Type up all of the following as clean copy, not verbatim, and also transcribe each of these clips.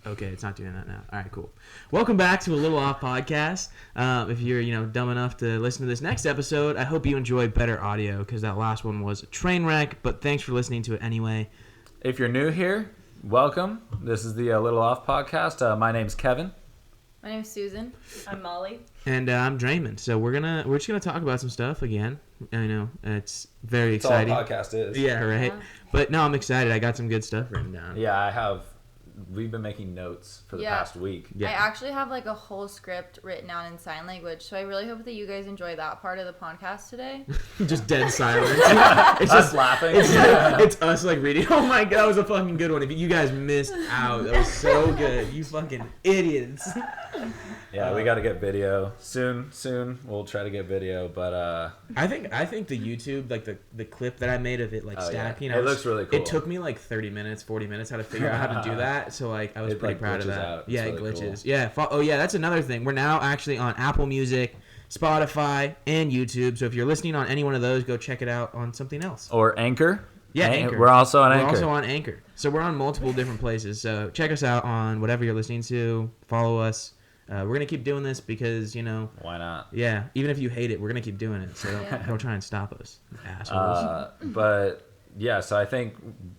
Okay, it's not doing that now. All right, cool. Welcome back to A Little Off Podcast. If you're, dumb enough to listen to this next episode, I hope you enjoy better audio because that last one was a train wreck, but thanks for listening to it anyway. If you're new here, welcome. This is the A Little Off Podcast. My name's Kevin. My name's Susan. I'm Molly. And I'm Draymond. So we're just gonna talk about some stuff again. I know it's very exciting. That's all a podcast is. Yeah, right. Yeah. But no, I'm excited. I got some good stuff written down. Yeah, I have. We've been making notes for the past week. Yeah. I actually have like a whole script written down in sign language, so I really hope that you guys enjoy that part of the podcast today. Just dead silence. It's just laughing. It's us like reading. Oh my god, that was a fucking good one. If you guys missed out, that was so good. You fucking idiots. Yeah, we got to get video soon. We'll try to get video, but I think the YouTube, like the clip that I made of it, like stacking, it looks really cool. It took me like 30 minutes, 40 minutes how to figure out how to do that. So like I was pretty proud of that. Out. Yeah, really it glitches. Cool. Yeah. Oh yeah, that's another thing. We're now actually on Apple Music, Spotify, and YouTube. So if you're listening on any one of those, go check it out on something else. Or Anchor. Yeah, Anchor. We're also on Anchor. We're also on Anchor. So we're on multiple different places. So check us out on whatever you're listening to. Follow us. We're going to keep doing this because, Why not? Yeah, even if you hate it, we're going to keep doing it. So don't try and stop us, assholes. But, yeah, so I think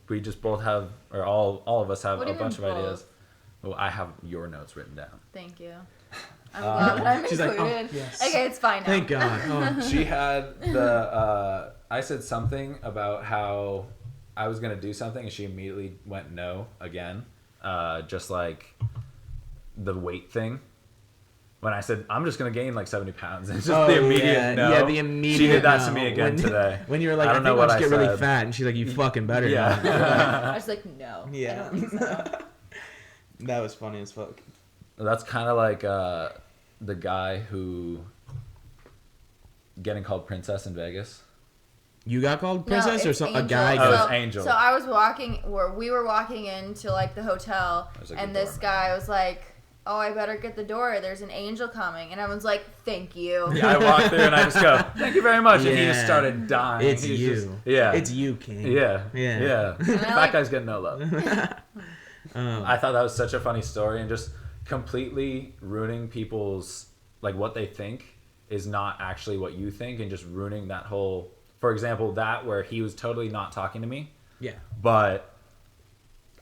we just both have, or all of us have a bunch of both? ideas. Well, I have your notes written down. Thank you. I'm glad that I'm she's included. like, oh, yes. Okay, it's fine now. Thank God. Oh. She had the, I said something about how I was going to do something and she immediately went no again. Just like the weight thing. When I said, I'm just going to gain like 70 pounds. It's just the immediate no. Yeah, the immediate She did that no. to me again today. When you were like, I think I'll just get really fat. And she's like, you fucking better not. I was like, no. Yeah. I don't think so. That was funny as fuck. That's kind of like the guy who getting called princess in Vegas. You got called princess no, or Angel. a guy? Oh, it's Angel. So I was we were walking into like the hotel, and this guy was like, oh, I better get the door. There's an angel coming. And everyone's like, thank you. Yeah, I walked through and I just go, thank you very much. And he just started dying. It's you. It's you, King. Yeah. Yeah. That guy's getting no love. I thought that was such a funny story and just completely ruining people's, like, what they think is not actually what you think and just ruining that whole, for example, that where he was totally not talking to me. Yeah. But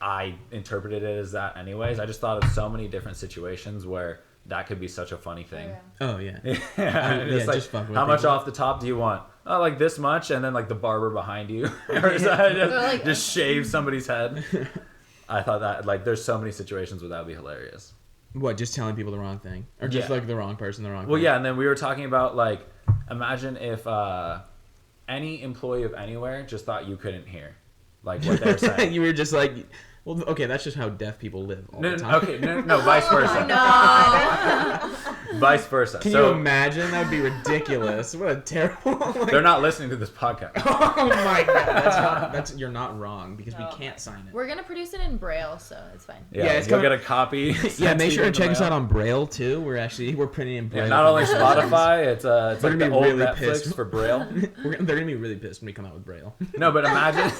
I interpreted it as that anyways. I just thought of so many different situations where that could be such a funny thing. Oh, yeah. It's like, just fuck with how much people. off the top do you want? Oh, like this much, and then like the barber behind you. Or just shave somebody's head. I thought that, like, there's so many situations where that would be hilarious. What, just telling people the wrong thing? Or just like the wrong person, the wrong Well, thing? yeah, and then we were talking about, like, imagine if any employee of anywhere just thought you couldn't hear, like, what they're saying. You were just like, well, okay, that's just how deaf people live all the time. Okay, no, vice versa. God. Vice versa. Can you imagine? That would be ridiculous. What a terrible... They're not listening to this podcast. Oh my God. You're not wrong because we can't sign it. We're going to produce it in Braille, so it's fine. Yeah, it's you'll coming... get a copy. Yeah, make sure to check us out on Braille, too. We're printing in Braille. Yeah, not only Spotify, it's like the old really Netflix pissed. for Braille. They're going to be really pissed when we come out with Braille. No, but imagine...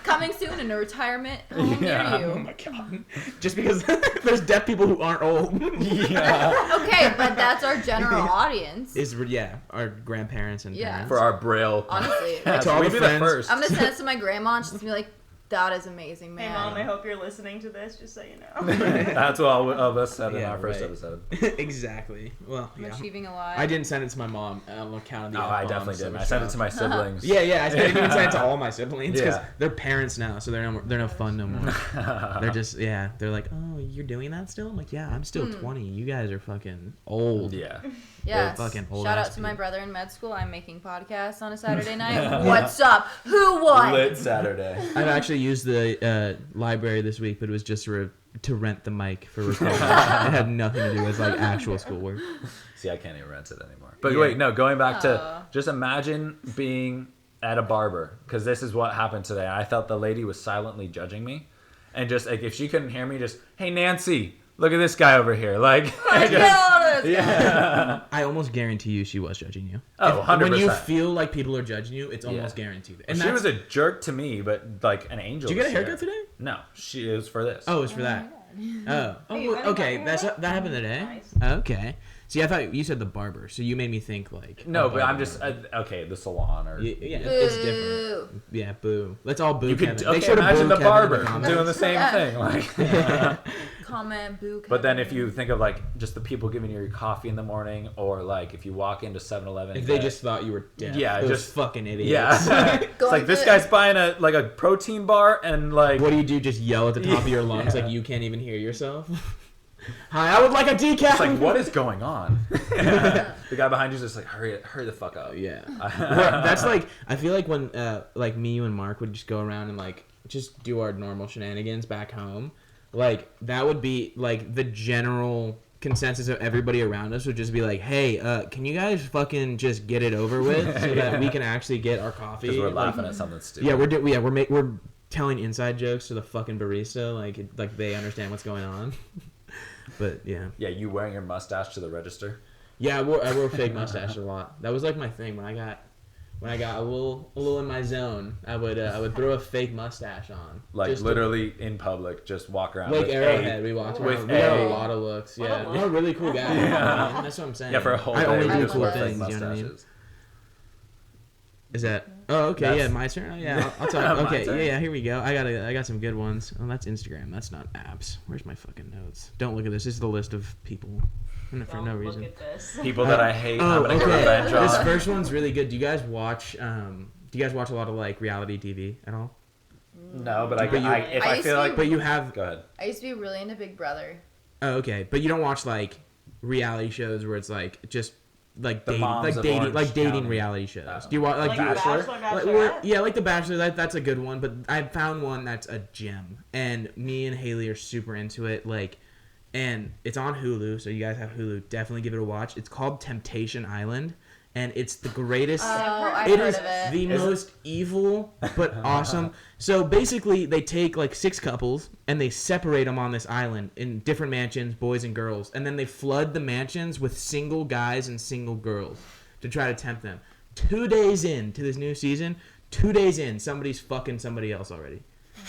Coming soon in a retirement home near you. Oh my God. Just because there's deaf people who aren't old. Yeah. Okay, but that's our general audience. Our grandparents and parents. For our Braille. Honestly. To all we'd the be the friends. first. I'm going to send it to my grandma and she's going to be like, that is amazing, man. Hey, Mom, I hope you're listening to this, just so you know. That's what all of us said in our first right. episode. Exactly. Well, I'm achieving a lot. I didn't send it to my mom on account of the No, I definitely didn't. I sent it to my siblings. Yeah, I didn't even send it to all my siblings because Yeah. they're parents now, so they're no fun no more. They're just, they're like, oh, you're doing that still? I'm like, yeah, I'm still 20. You guys are fucking old. Yeah. Yes. Fucking old Shout ass out to my people. brother in med school. I'm making podcasts on a Saturday night. What's up? Who won? Lit Saturday. I've actually used the library this week, but it was just to rent the mic for recording. It had nothing to do with like actual schoolwork. See, I can't even rent it anymore. But wait, no, going back to just imagine being at a barber, because this is what happened today. I felt the lady was silently judging me, and just like if she couldn't hear me, just, hey Nancy, look at this guy over here. Like, yeah. I almost guarantee you she was judging you. Oh, 100%. When you feel like people are judging you, it's almost guaranteed. And she was a jerk to me, but like an angel. Did you get a haircut today? No, it was for this. Oh, it was for that. bad. Okay. That happened today. Nice. Okay. See, I thought you said the barber, so you made me think like. No, but I'm barber. just okay. The salon or Yeah, Boo. it's different. Yeah, boo. Let's all boo. you Kevin. could Make okay, sure to imagine boo the Kevin in barber comments. doing the same thing. Like, Comment boo. but then if you think of like just the people giving you your coffee in the morning, or like if you walk into 7-Eleven, If they just thought you were deaf, Yeah, those just- fucking idiots. yeah, it's Going like this to- guy's buying a protein bar and like What do? Just yell at the top of your lungs like you can't even hear yourself? Hi, I would like a decaf. it's like what is going on? The guy behind you is just like hurry the fuck up. Yeah. That's like, I feel like when like me, you, and Mark would just go around and like just do our normal shenanigans back home, like that would be like the general consensus of everybody around us would just be like, hey, can you guys fucking just get it over with so that we can actually get our coffee? Because we're Like, laughing at something stupid. yeah, we're telling inside jokes to the fucking barista, like they understand what's going on. But yeah. Yeah, you wearing your mustache to the register. Yeah, I wore fake mustache a lot. That was like my thing when I got a little in my zone. I would throw a fake mustache on. Like just literally in public, just walk around. like with Arrowhead. We walked with around. We got a- a lot of looks. What Yeah, a I'm a really cool guy. Yeah. That's what I'm saying. Yeah, for a whole I day, only we do just cool wear things. fake You know what I mean? mustaches. Is that? Oh, okay. That's- Yeah, my turn. Oh, yeah, I'll talk. My Okay, turn. yeah. Here we go. I got some good ones. Oh, that's Instagram. That's not apps. Where's my fucking notes? Don't look at this. This is the list of people. For Don't no look reason. at this. People that I hate, I'm Oh, gonna get okay. revenge This on. first one's really good. Do you guys watch? Do you guys watch a lot of like reality TV at all? No, but But you- if I I used feel to- like But you have. go ahead. I used to be really into Big Brother. Oh, okay. But you don't watch like reality shows where it's like just like The dating, Moms like of dating, Orange like dating County. reality shows. Oh. Do you watch like, Like do you, Bachelor? Bachelor, yeah, like The Bachelor. That's a good one. But I found one that's a gem, and me and Haley are super into it. Like, and it's on Hulu, so you guys have Hulu. Definitely give it a watch. It's called Temptation Island, and it's the greatest. I've It heard is of it. the Is it? most evil but awesome. So basically, they take like 6 couples and they separate them on this island in different mansions, boys and girls, and then they flood the mansions with single guys and single girls to try to tempt them. 2 days into this new season, 2 days in, somebody's fucking somebody else already.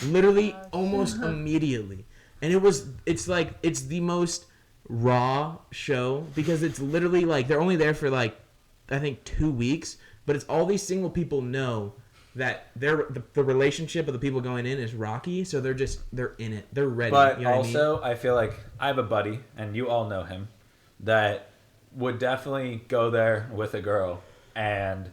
Literally, almost immediately. And it's the most raw show because it's literally like they're only there for like I think 2 weeks, but it's all these single people know that the relationship of the people going in is rocky, so they're in it, they're ready. But you know what I mean? also, I feel like I have a buddy, and you all know him, that would definitely go there with a girl and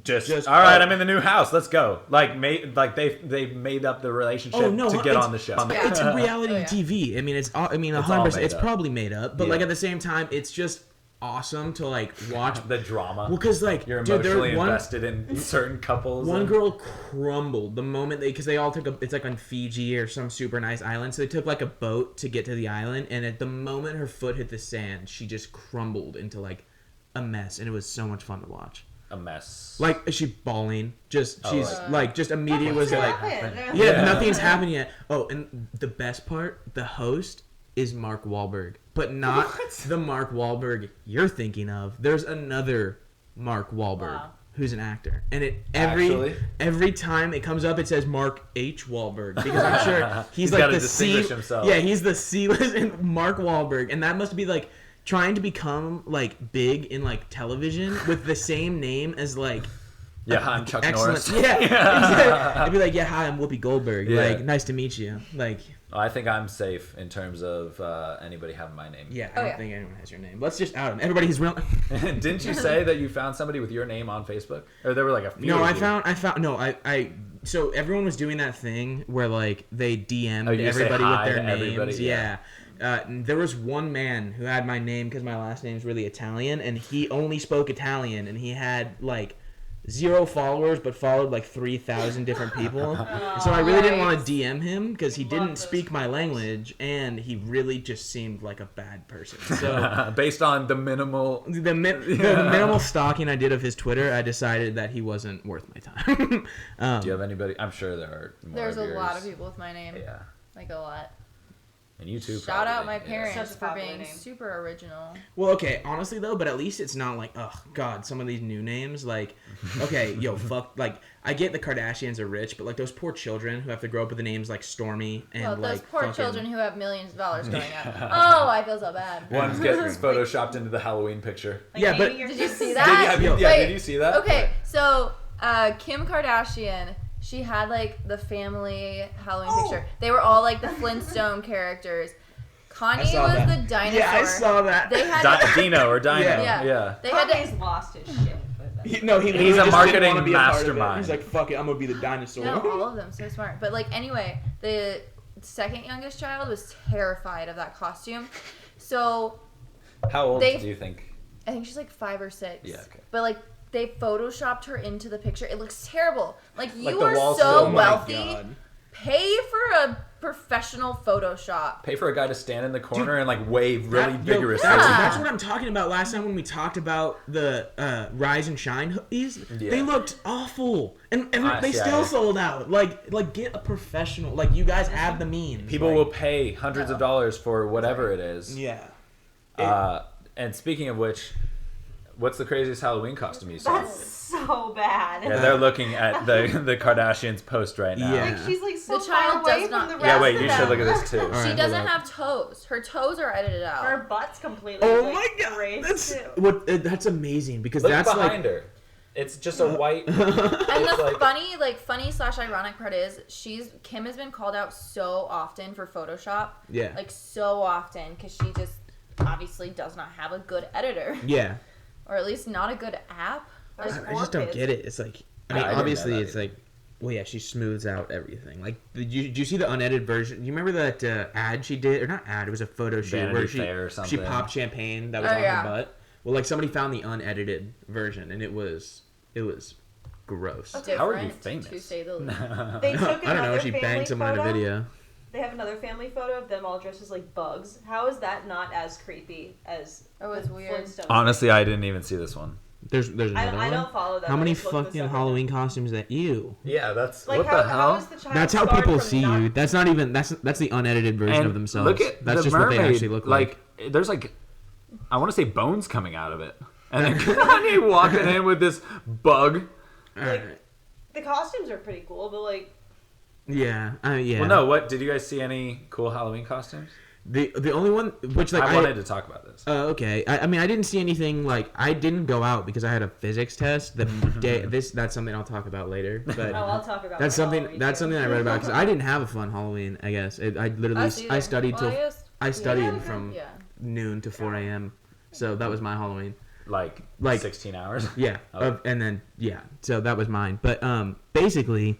just all right, I'm in the new house, let's go. Like they've made up the relationship to get it's- on the show. Yeah. It's reality Oh, yeah. TV. I mean, it's 100%. all It's made up. probably made up, but Yeah. like at the same time, it's just awesome to like watch. The drama. Well, because like You're dude, emotionally one invested in certain couples. one and- girl crumbled the moment because they all took it's like on Fiji or some super nice island, so they took like a boat to get to the island, and at the moment her foot hit the sand, she just crumbled into like a mess, and it was so much fun to watch. a mess. Like she bawling, just Oh, she's like just immediate was like happened. yeah, nothing's happened yet. Oh, and the best part, the host is Mark Wahlberg, but not the Mark Wahlberg you're thinking of. There's another Mark Wahlberg Wow. who's an actor, and Actually? every time it comes up, it says Mark H. Wahlberg because I'm sure he's like gotta the distinguish C. himself. Yeah, he's the C-list and Mark Wahlberg, and that must be like trying to become like big in like television with the same name as like. Yeah, I'm Chuck Excellent. Norris. Yeah. Exactly. I'd be like, yeah, hi, I'm Whoopi Goldberg. Yeah. Like, nice to meet you. Like, I think I'm safe in terms of anybody having my name. yeah, I Oh, don't yeah. think anyone has your name. Let's just out him. Everybody's real. Didn't you say that you found somebody with your name on Facebook? Or there were like a few. No, of I you. found. No, I. So everyone was doing that thing where like they DM'd Oh, you say everybody hi with their to names. everybody, Yeah. There was one man who had my name because my last name's really Italian, and he only spoke Italian, and he had like 0 followers, but followed like 3,000 different people. So I really didn't want to DM him because he Love didn't those speak my people. language, and he really just seemed like a bad person. So Based on the minimal. the minimal stalking I did of his Twitter, I decided that he wasn't worth my time. Do you have anybody? I'm sure there are more There's of a lot yours. of people with my name. Yeah. Like a lot. And you too. Shout out my Yeah. parents Such a for popular being name. super original. Well, okay, honestly though, but at least it's not like, oh god, some of these new names, like, okay, yo, fuck, like, I get the Kardashians are rich, but like those poor children who have to grow up with the names like Stormy and Well, like those poor fucking... children who have millions of dollars growing up. Oh, I feel so bad. One's getting photoshopped into the Halloween picture. Like, Yeah, naming but- your Did you kids- see that? Did you see that? Okay, so Kim Kardashian, she had like the family Halloween picture. They were all like the Flintstone characters. Kanye saw was that. the dinosaur. Yeah, I saw that. They had Dino or Dino. Yeah. Yeah. They had Kanye's to, lost his shit. with that. He's He's a a marketing marketing mastermind. mastermind. He's like, fuck it, I'm gonna be the dinosaur. no, all of them so smart. But like anyway, the second youngest child was terrified of that costume. So How old They- do you think? I think she's like 5 or 6. Yeah, okay. But like they photoshopped her into the picture. It looks terrible. Like you Like the are wall so still- oh my wealthy. God. Pay for a professional Photoshop. Pay for a guy to stand in the corner and like wave really That- yo, vigorously. that's what I'm talking about. Last time when we talked about the Rise and Shine hoodies, Yeah. they looked awful, and they Yeah, still yeah. sold out. Like get a professional. Like you guys have the means. People like, will pay hundreds of dollars for whatever it is. Yeah. And speaking of which, what's the craziest Halloween costume you saw? That's so bad. Yeah, they're looking at the Kardashians post right now. Yeah. Like she's like so The far child away does from not- the rest Yeah, wait, of you them. should look at this too. All right, She hold doesn't up. have toes. Her toes are edited out. Her butt's completely. Oh like, my god, erased, that's too. that's amazing because Look that's behind like her. It's just a white. And it's the like- funny/ironic part is Kim has been called out so often for Photoshop. yeah, Like so often because she just obviously does not have a good editor. yeah. Or at least not a good app. There's I four just don't kids. get it. It's like I mean, I didn't know obviously that it's either. like. Well, yeah, she smooths out everything. Like, did you see the unedited version? Do you remember that ad she did? Or not ad, it was a photo shoot Vanity where she Fair or she something. popped champagne that was Oh, on yeah. her butt. Well, like, somebody found the unedited version, and it was gross. How are you Different, famous? To say the least. They took I don't know, another she family banged someone in a photo. video. They have another family photo of them all dressed as like bugs. How is that not as creepy as Oh, it's the weird. Flintstones? Honestly, I didn't even see this one. There's another I one. don't follow them. How I many just looked this fucking up. Halloween costumes that you? Yeah, that's Like what how, the hell. how is the child That's how scarred people from see not- you. That's not even that's the unedited version And of themselves. look at That's the just mermaid. what they actually look like. There's like, I want to say bones coming out of it, and then Kanye walking in with this bug. Alright. The costumes are pretty cool, but like Yeah, yeah. Well, no. What did you guys see? Any cool Halloween costumes? The only one which like I wanted to talk about this. Okay. I mean, I didn't see anything like I didn't go out because I had a physics test the day. That's something I'll talk about later. But oh, I'll talk about that's my something Halloween that's too. something I read about because I didn't have a fun Halloween. I guess I literally Us either. I studied Well, till I yeah, studied from yeah. noon to 4 a.m. So that was my Halloween. Like 16 hours. Yeah, Oh. and then so that was mine. But basically,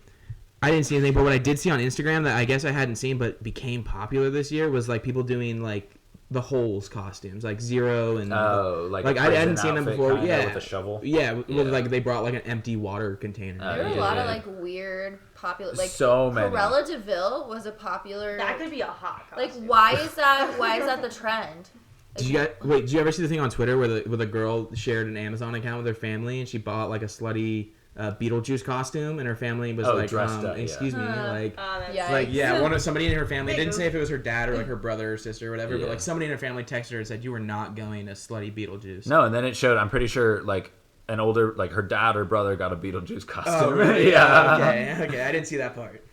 I didn't see anything. But what I did see on Instagram that I guess I hadn't seen but became popular this year was like people doing like the Holes costumes, like Zero and Oh, like I prison hadn't seen them outfit before. kinda Yeah, with a shovel. Yeah, well, Yeah. like they brought like an empty water container. There were a Yeah, lot yeah. of like weird popular like So many. Cruella DeVille was a popular That could be a hot like costume. why is that the trend? Did you guys wait? Did you ever see the thing on Twitter where the girl shared an Amazon account with her family and she bought like a slutty Beetlejuice costume and her family was like, dressed up, yeah. excuse me, like. That's Yeah. Like somebody in her family Big didn't say oof. if it was her dad or like her brother or sister or whatever, Yeah. but like somebody in her family texted her and said you were not going to slutty Beetlejuice. No, and then it showed. I'm pretty sure like an older like her dad or brother got a Beetlejuice costume. Oh, really? yeah. Okay, I didn't see that part.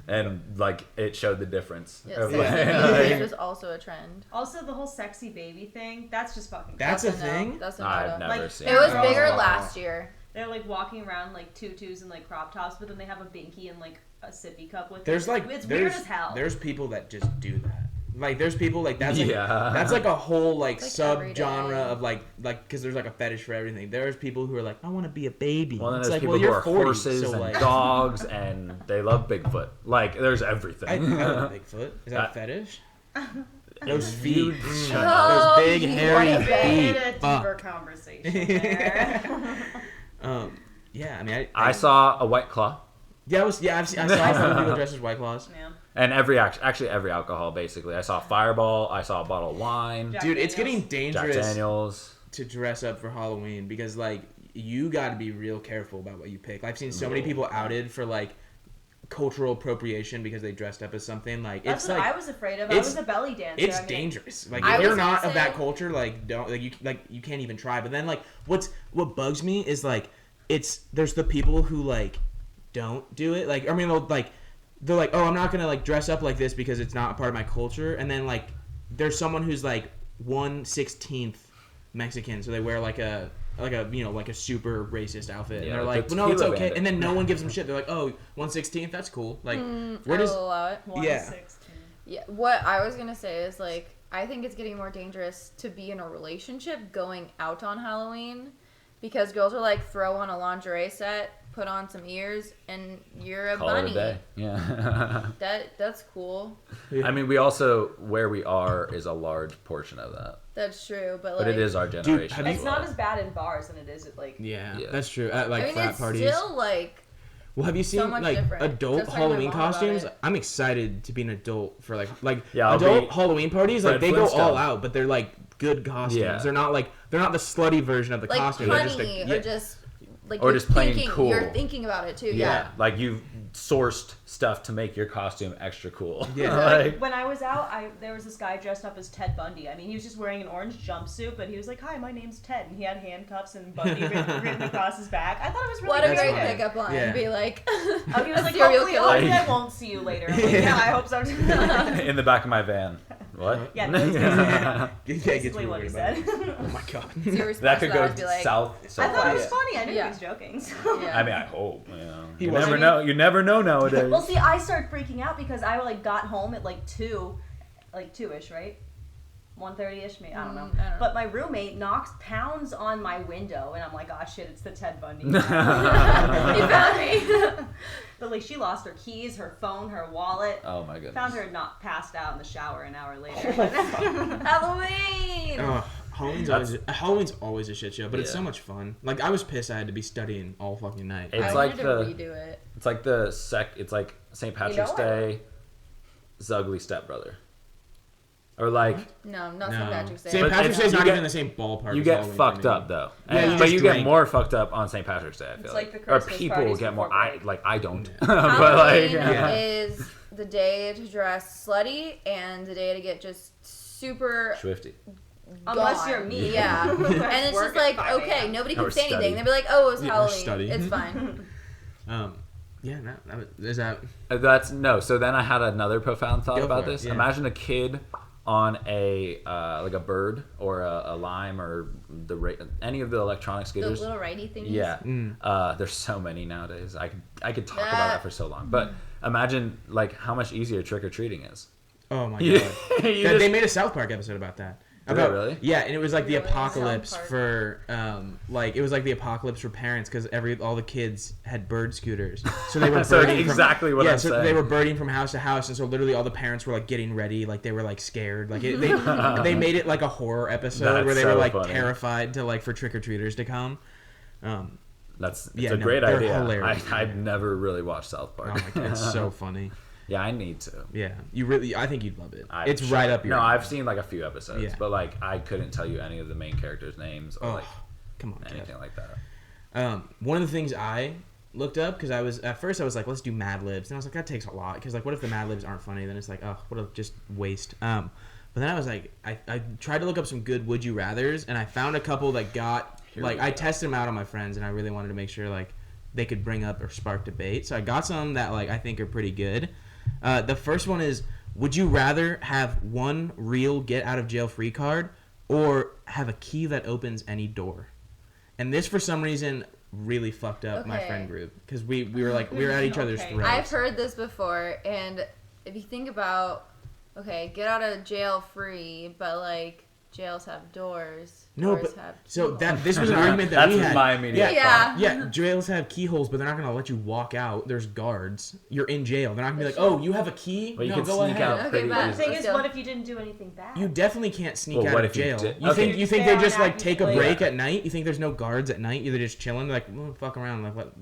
And like it showed the difference. Yeah, of, sexy like- Beetlejuice was also a trend. Also, the whole sexy baby thing, that's just fucking That's a no. thing? That's a I've no. never Like, seen It was Oh. bigger last year. They're like walking around like tutus and like crop tops, but then they have a binky and like a sippy cup with There's it. like It's there's weird as hell. there's people that just do that. Like there's people like that's like, Yeah. that's like a whole like Like sub every genre day. of like because there's like a fetish for everything. There's people who are like I want to be a baby. Well, then It's there's like people well who you're are 40, horses so and like dogs, and they love Bigfoot. Like, there's everything. I love Bigfoot. Is that a fetish? Those feet. You shut up. Those big Oh, hairy you We've been in a feet. deeper conversation there. Yeah, I mean I saw a White Claw, I saw some people dressed as White Claws. Yeah. and actually every alcohol basically. I saw Fireball. I saw a bottle of wine. Jack Dude, it's Daniels. getting Jack dangerous Daniels. to dress up for Halloween because like you got to be real careful about what you pick. I've seen so many people outed for like cultural appropriation because they dressed up as something. Like That's it's what like I was afraid of. I was a belly dancer. it's dangerous. Like I if you're was gonna not of that say- culture, like don't you can't even try. But then like what bugs me is like there's the people who like don't do it. Like I mean they're like, oh, I'm not gonna like dress up like this because it's not a part of my culture. And then like there's someone who's like 1/16 Mexican, so they wear like a super racist outfit, and they're like, well, no, it's okay. bandit. And then no one gives them shit. They're like, oh, 1/16, that's cool. Like, I where does will allow it. Yeah. Yeah, what I was gonna say is like I think it's getting more dangerous to be in a relationship going out on Halloween because girls are like throw on a lingerie set, put on some ears, and you're a Call bunny. it a day. Yeah. That's cool. I mean, we also where we are is a large portion of that, That's true, but but like it is our generation. have you- as It's well. not as bad in bars than it is at like. Yeah, Yeah. that's true. At like I mean, frat it's parties. still like Well, have you seen much like different. adult Just talking to my Halloween mom about costumes? it. I'm excited to be an adult for like Yeah, I'll adult be Halloween parties. Like Fred they go all Flintstone. out, but they're like good costumes. Yeah. They're not the slutty version of the like costume. honey They're just or just like Or you're just plain thinking, cool. You're thinking about it too. Yeah, Yeah. like you've sourced stuff to make your costume extra cool. Yeah. Like, When I was out, there was this guy dressed up as Ted Bundy. I mean, he was just wearing an orange jumpsuit, but he was like, "Hi, my name's Ted," and he had handcuffs and Bundy written across his back. I thought it was really What a That's great funny. pickup line. Yeah. Be like, Oh, he was like, serial hopefully, killer. hopefully I won't see you later. I'm like, yeah, I hope so. in the back of my van. What? Yeah, that's yeah, it gets basically me what he worried about said. it. Oh my god. so your response That to could that go would be like, south so I thought it was fast. funny. I knew Yeah. he was joking. So. Yeah. I mean, I hope. You know, He you was- never know. You never know nowadays. Well, see, I started freaking out because I like got home at like 2-ish, right? 1:30ish, maybe, I don't know. I don't know. But my roommate pounds on my window, and I'm like, oh shit, it's the Ted Bundy. You found me. But like, she lost her keys, her phone, her wallet. Oh my goodness. Found her not passed out in the shower an hour later. Halloween. Oh, Halloween's always a shit show, but it's Yeah. so much fun. Like I was pissed I had to be studying all fucking night. It's I like wanted to redo it. It's like it's like St. Patrick's I Day, ugly stepbrother, or like No, not No. St. Patrick's Day. St. But Patrick's it's- Day's you not get- even in the same ballpark. you as get Halloween for fucked me. up though, Yeah, you but just you drink. get more fucked up on St. Patrick's Day. I feel It's like, like the or Christmas people parties get more. before break. I don't, but Halloween like is the day to dress slutty and the day to get just super Swifty. Unless gone. you're me. Yeah. And it's Work just at like, 5 okay, a.m. nobody Or can say study. anything. They'll be like, oh, it was Yeah, or Halloween. study. It's fine. Yeah, is that That's no. So then I had another profound thought Go about for it, this. yeah. Imagine a kid on a like a bird or a lime or any of the electronic The skaters. little righty things. Yeah, Mm. There's so many nowadays. I could talk about that for so long. But imagine like how much easier trick or treating is. Oh my You- god. you They just- made a South Park episode about that. Did they really? Yeah, and it was like the Really? apocalypse South Park. for it was like the apocalypse for parents because all the kids had bird scooters, so they were So birding exactly from, what yeah, I'm so saying. they were birding from house to house, and so literally all the parents were like getting ready, like they were like scared, like they made it like a horror episode That's where they so were like funny. terrified to like for trick or treaters to come. It's Yeah, a no, great they're idea. hilarious. I've never really watched South Oh Park. my god, it's so funny. Yeah, I need to. Yeah, I think you'd love it. It's Sure. right up your. No, alley. I've seen like a few episodes, Yeah. but like I couldn't tell you any of the main characters' names or Oh, like come on, anything Jeff. like that. One of the things I looked up because I was like, let's do Mad Libs, and I was like, that takes a lot because like, what if the Mad Libs aren't funny? Then it's like, oh, what a just waste. But then I was like, I tried to look up some good Would You Rather's, and I found a couple that got Here like we I go. tested them out on my friends, and I really wanted to make sure like they could bring up or spark debate. So I got some that like I think are pretty good. The first one is, would you rather have one real get out of jail free card or have a key that opens any door? And this for some reason really fucked up my Okay. friend group because we were at each other's Okay. throats. I've heard this before, and if you think about, okay, get out of jail free, but like jails have doors. No, doors but have so keyholes. this was an argument that That's we had. my immediate Yeah. Yeah, jails have keyholes, but they're not gonna let you walk out. There's guards. You're in jail. They're not gonna be like, oh, you have a key. But you no, can go sneak ahead. out Okay, pretty bye. The easily. thing is, Let's what go. if you didn't do anything bad? You definitely can't sneak Well, out what of if you jail. did? You think Okay. you think Stay they just on like take a active break leave. at night? You think there's no guards at night? They're just chilling. They're like, well, fuck around. Like what?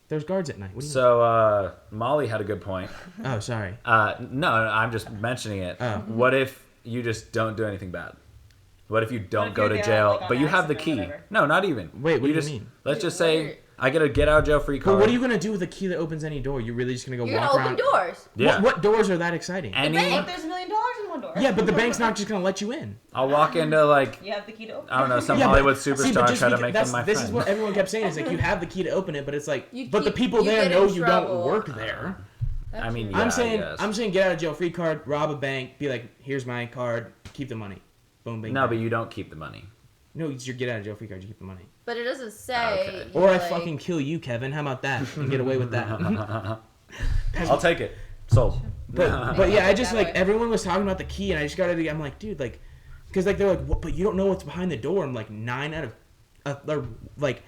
There's guards at night. What do you So Molly had a good point. mean? Oh, sorry. No, I'm just mentioning it. Oh. What if you just don't do anything bad? What if you don't if go you're to there, jail, like, on but you have the accident key? or whatever? No, not even. Wait, what do you just, mean? Let's just say I get a get out of jail free card. But what are you gonna do with a key that opens any door? You're really just gonna go You're walk gonna around? open doors. Yeah. What doors are that exciting? Any? But there's $1 million in one door. Yeah, but the bank's not just gonna let you in. I'll walk into like You have the key to open. I don't know some Yeah, but- Hollywood see, superstar but and try to make them my this friend. is what everyone kept saying is like you have the key to open it, but it's like, You but the keep- people you there get know in you trouble. don't work there. That's I mean, true. yeah, I'm I guess. saying get out of jail free card, rob a bank, be like, here's my card, keep the money, boom, bang. No, bang. but you don't keep the money. No, it's your get out of jail free card, you keep the money. But it doesn't say. Okay. you Or I like- fucking kill you, Kevin. How about that? And get away with that. I'll take it. Sold. But yeah, I just That like way. everyone was talking about the key, and I just gotta. I'm like, dude, like, because like they're like, what, but you don't know what's behind the door. I'm like 9 out of, or like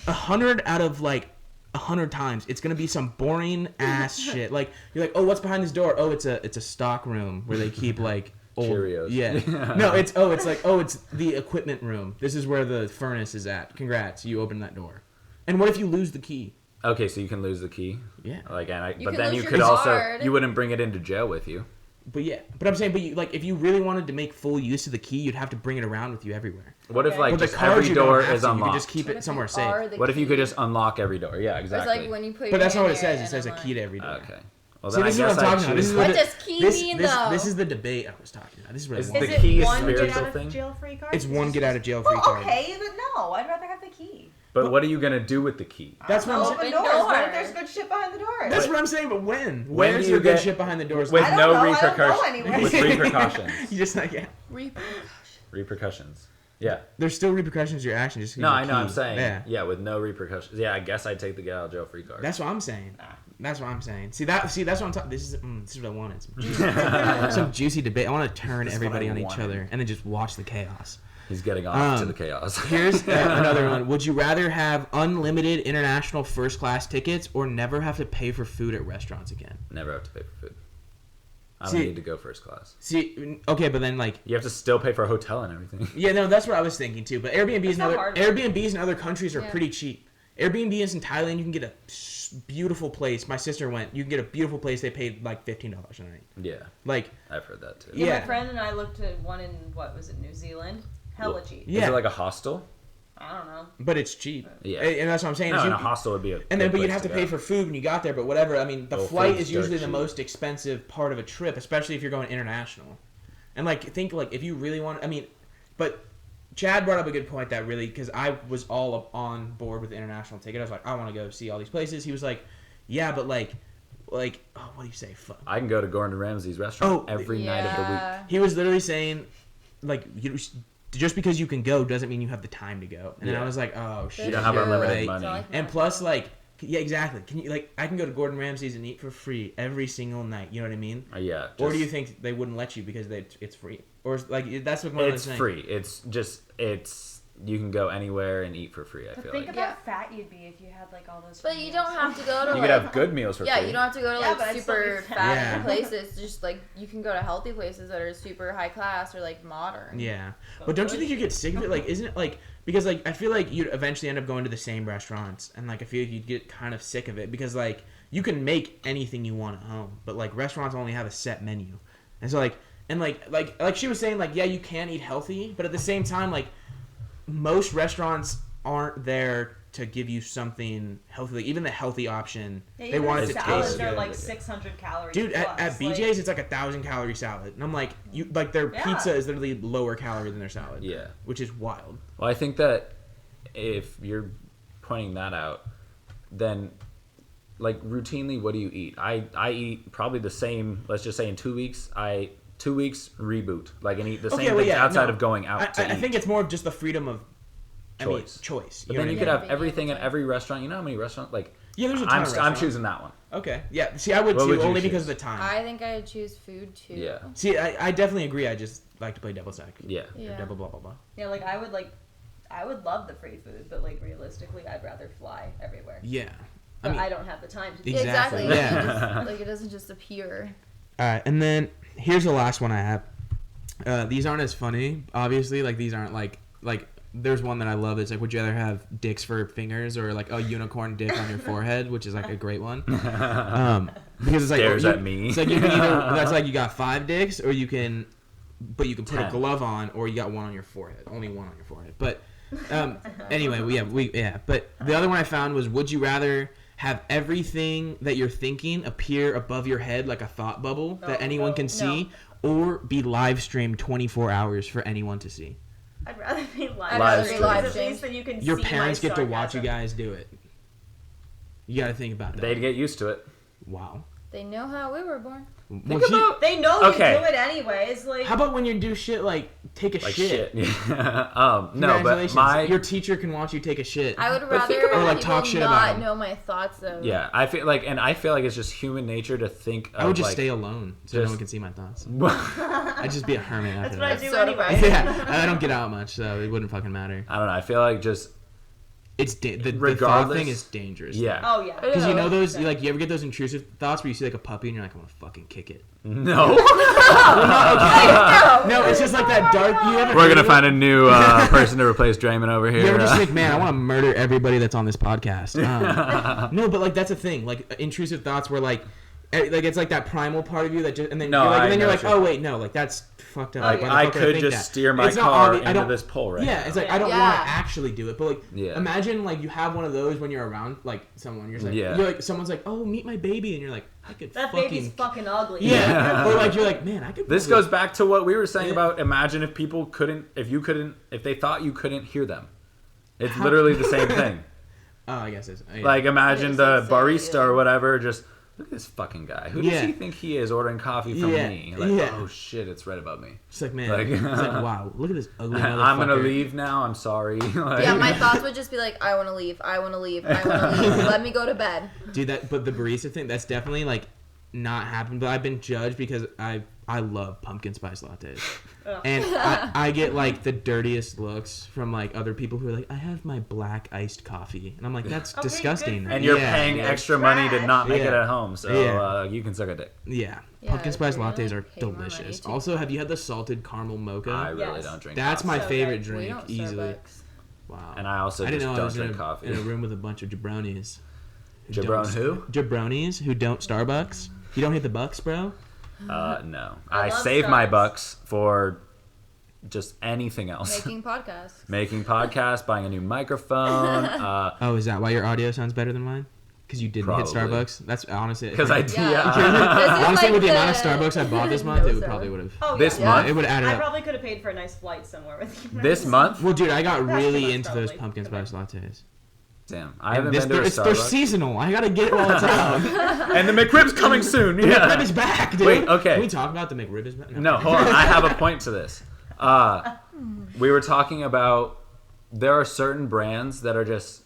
100 out of like 100 times, it's gonna be some boring ass shit. Like you're like, oh, what's behind this door? Oh, it's a stock room where they keep like old Cheerios. Yeah. No, it's the equipment room. This is where the furnace is at. Congrats, you opened that door. And what if you lose the key? Okay, so you can lose the key. Yeah. Like, You but can then lose you your could also card. you wouldn't bring it into jail with you. But yeah, but I'm saying, but you, like, if you really wanted to make full use of the key, you'd have to bring it around with you everywhere. What if Okay. like But the just cards every you don't door have is to. You unlocked? can just keep What it if somewhere you safe. are the What if you could key? just unlock every door? Yeah, It's exactly. like when you put But that's not your what it hand says. in It says a and key to every door. Okay. Well, See, then this is I what guess I'm I talking about. This choose- is What what does key mean, though? This is the debate I was talking about. This is what Is I the want. Is key it a one get spiritual out of thing? jail free card? It's one get out of jail free Well, card. okay, but no, I'd rather have the key. But what are you gonna do with the key? That's what I'm Open saying. Open doors. What if doors. there's good shit behind the doors? That's what I'm saying. But when? When Where's do you the good get- shit behind the doors? With I don't no know, I don't go repercussions. anywhere. With repercussions. You just like yeah. Repercussions. Yeah. There's still repercussions to your action. Just 'cause No, you're I know. key. I'm saying. Yeah. Yeah, with no repercussions. Yeah, I guess I'd take the get out of jail free card. That's what I'm saying. That's what I'm saying. See that's what I'm talking. This is what I wanted. Some juicy debate. I want to turn This is everybody what on I each wanted. other and then just watch the chaos. He's getting off to Um, the chaos. Here's another one. Would you rather have unlimited international first class tickets or never have to pay for food at restaurants again? Never have to pay for food. I don't See- need to go first class. See, okay, but then like, You have to still pay for a hotel and everything. yeah, no, that's what I was thinking too. But Airbnbs not hard. in other countries are Yeah. pretty cheap. Airbnbs in Thailand, you can get a beautiful place. My sister went. You can get a beautiful place. They paid like $15 a night. Yeah, Like, I've heard that too. Yeah, Yeah. my friend and I looked at one in, what was it, New Zealand? Hella cheap. yeah, Is it like a hostel? I don't know. but it's cheap. Yeah. And that's what I'm saying. No, is and you- a hostel would be a. And then, good but you'd place have to go. pay for food when you got there. But whatever. I mean, the Well, flight food's is usually dirt the cheap. most expensive part of a trip, especially if you're going international. And like, think like if you really want. I mean, but Chad brought up a good point that really because I was all up on board with the international ticket. I was like, I want to go see all these places. He was like, yeah, but like, oh, what do you say? Fuck. I can go to Gordon Ramsay's restaurant Oh, every night of the week. Yeah. He was literally saying, like, just because you can go doesn't mean you have the time to go. And then Yeah. I was like, oh shit. You don't have Sure. unlimited Right. money. So, like, And plus, like, yeah, exactly. Can you like? I can go to Gordon Ramsay's and eat for free every single night. You know what I mean? Yeah. Or do just- you think they wouldn't let you because it's free? Or like that's what one of It's those things. free. It's just you can go anywhere and eat for free. I But feel think like about Yeah. how fat you'd be if you had like all those. But free you meals. don't have to go to you like could have good meals for yeah, free. you don't have to go to Yeah, like but I'd still super be fat. fat Yeah. places. Just like you can go to healthy places that are super high class or like modern. Yeah, but don't you think you get sick of it? Like, isn't it like because like I feel like you'd eventually end up going to the same restaurants, and like I feel like you'd get kind of sick of it because like you can make anything you want at home, but like restaurants only have a set menu, and so like and like she was saying like yeah you can eat healthy, but at the same time like most restaurants aren't there to give you something healthy. Like, even the healthy option, Yeah, they even want it the to salads taste are good. like 600 calories. Dude, at plus. BJ's it's like 1,000 calorie salad, and I'm like, you like their Yeah. pizza is literally lower calorie than their salad. Yeah. which is wild. Well, I think that if you're pointing that out, then like routinely, what do you eat? I eat probably the same. Let's just say in 2 weeks, 2 weeks reboot like and eat the same things outside of going out to I eat. think it's more of just the freedom of Choice. choice. But You know then you what could I have Being able everything in to- every restaurant. You know how many restaurants like? Yeah, there's a ton I'm of I'm restaurants. choosing that one. mean? Okay, yeah. See, I would What too, would you only choose? because of the time. I think I'd choose food too. Yeah. See, I definitely agree. I just like to play devil's advocate. Yeah. Or Yeah. double blah blah blah. Yeah, I would love the free food, but like realistically, I'd rather fly everywhere. Yeah. But mean- I don't have the time to do Exactly, Exactly. yeah. It just- like it doesn't just appear. All right, and then here's the last one I have. These aren't as funny, obviously. Like these aren't like there's one that I love. It's like, would you rather have dicks for fingers or like a unicorn dick on your forehead, which is like a great one. Because it's like Stares you- at me. It's like you can either that's like you got 5 dicks, or you can, but you can put 10. a glove on, or you got one on your forehead, only one on your forehead. But Anyway, but the other one I found was, would you rather have everything that you're thinking appear above your head like a thought bubble that anyone can see, or be live streamed 24 hours for anyone to see? I'd rather be Live stream. At least then you can Your see parents my get to watch you sarcasm. guys do it. You got to think about that. They'd get used to it. Wow. They know how we were born. Well, They know Okay. you do it anyways. Like, how about when you do shit like take a Like shit? shit. No, but Congratulations. Your teacher can watch you take a shit. I would But rather think about- Or, like, people talk shit not about 'em. know my thoughts though. Yeah, I feel like it's just human nature to think of I would just like, stay alone so no just- one can see my thoughts. I'd just be a hermit after that's what I that. do So anyway. depressing. Yeah, I don't get out much, so it wouldn't fucking matter. I don't know. I feel like just It's the thought Regardless- thing is dangerous. yeah. Oh yeah. Because you know those, 100%. like, you ever get those intrusive thoughts where you see like a puppy and you're like, I want to fucking kick it. No. No, it's just like that dark. You ever We're gonna find a new person to replace Draymond over here. You ever just think, man, I want to murder everybody that's on this podcast? No, but like that's a thing. Like intrusive thoughts where like it's like that primal part of you that just, and then No, you're like, I and then you're know like, what oh you're- wait, no, like that's fucked up. Like, Why the I fuck would could think just that? steer my It's not car obvi- I into don't- this pole right Yeah, now. it's like I don't Yeah. want to actually do it, but like Yeah. imagine like you have one of those when you're around like someone. You're just like, Yeah. you're like someone's like, oh, meet my baby, and you're like, I could That fucking baby's fucking ugly. yeah. Or like you're like, man, I could. This probably- goes back to what we were saying Yeah. about imagine if people couldn't, if they thought you couldn't hear them. It's literally the same thing. Oh, I guess it's yeah. Like imagine It is the insane, barista yeah. or whatever just, look at this fucking guy. Who does Yeah. he think he is ordering coffee from Yeah. me? Like, Yeah. oh shit, it's right above me. It's like, man, Like- it's like, wow, look at this ugly motherfucker. I'm gonna leave now. I'm sorry. Like, Yeah, my thoughts would just be like, I want to leave. I want to leave. I want to leave. Let me go to bed. Dude, but the barista thing, that's definitely like not happened. But I've been judged because I love pumpkin spice lattes, Ugh. and I get like the dirtiest looks from like other people who are like, I have my black iced coffee, and I'm like, that's Okay, disgusting. good for and you're Yeah. paying You're extra money to trash. not make it Yeah. at home, so Yeah. you can suck a dick. Yeah, Yeah, pumpkin spice if you're lattes gonna are pay more money delicious. to- Also, have you had the salted caramel mocha? I really Yes. don't drink. That's coffee. my So favorite good. We drink don't easily. Starbucks. Wow. And I also I didn't know just I don't was drink coffee. in a room with a bunch of jabronis. Jabron who? Jabronis who don't Starbucks. You don't hit the bucks, bro. No. I I love save my Starbucks. bucks for just anything else. Making podcasts. Making podcasts, buying a new microphone. Oh, is that why your audio sounds better than mine? Because you didn't hit Probably. Starbucks. That's honestly. Because I Yeah. yeah. This is Honestly, like with the amount of the- Starbucks I bought this month, No it would soda. probably would have. Oh, This yeah. month? It would have added I up. probably could have paid for a nice flight somewhere with you. This month? Well, dude, I got That's really much into those probably. pumpkin spice lattes. Damn, I haven't This- been to a they're Starbucks. seasonal. I gotta get it while it's out. And the McRib's coming soon. McRib Yeah. is back, dude. Wait, okay. Can we talk about the McRib is back? No, hold on. I have a point to this. We were talking about there are certain brands that are just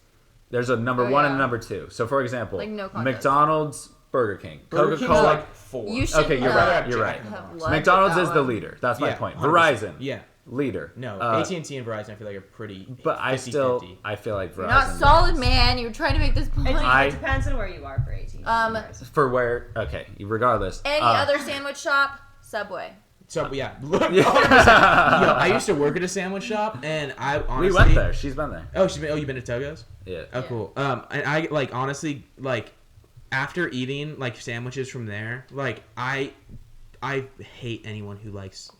there's a number Oh, one yeah. and a number two. So for example, Like, no contest. McDonald's, Burger King, Burger Coca King's Cola. like 4. You should Okay, you're not right. You're right. have led McDonald's with is that the one. leader. That's my Yeah, point. 100%. Verizon, Yeah. leader. No, Uh, AT&T and Verizon I feel like are pretty. but I 50, still 50. I feel like Verizon. You're not solid, man. You're trying to make this point. I- It depends on where you are for 18. For where? Okay, regardless. Any other sandwich shop, Subway. So yeah, 100%. Yo, I used to work at a sandwich shop, and I honestly We went there. She's been there. Oh, you've been to Togo's? Yeah. Oh, Yeah. cool. And I like honestly like after eating like sandwiches from there, like I hate anyone who likes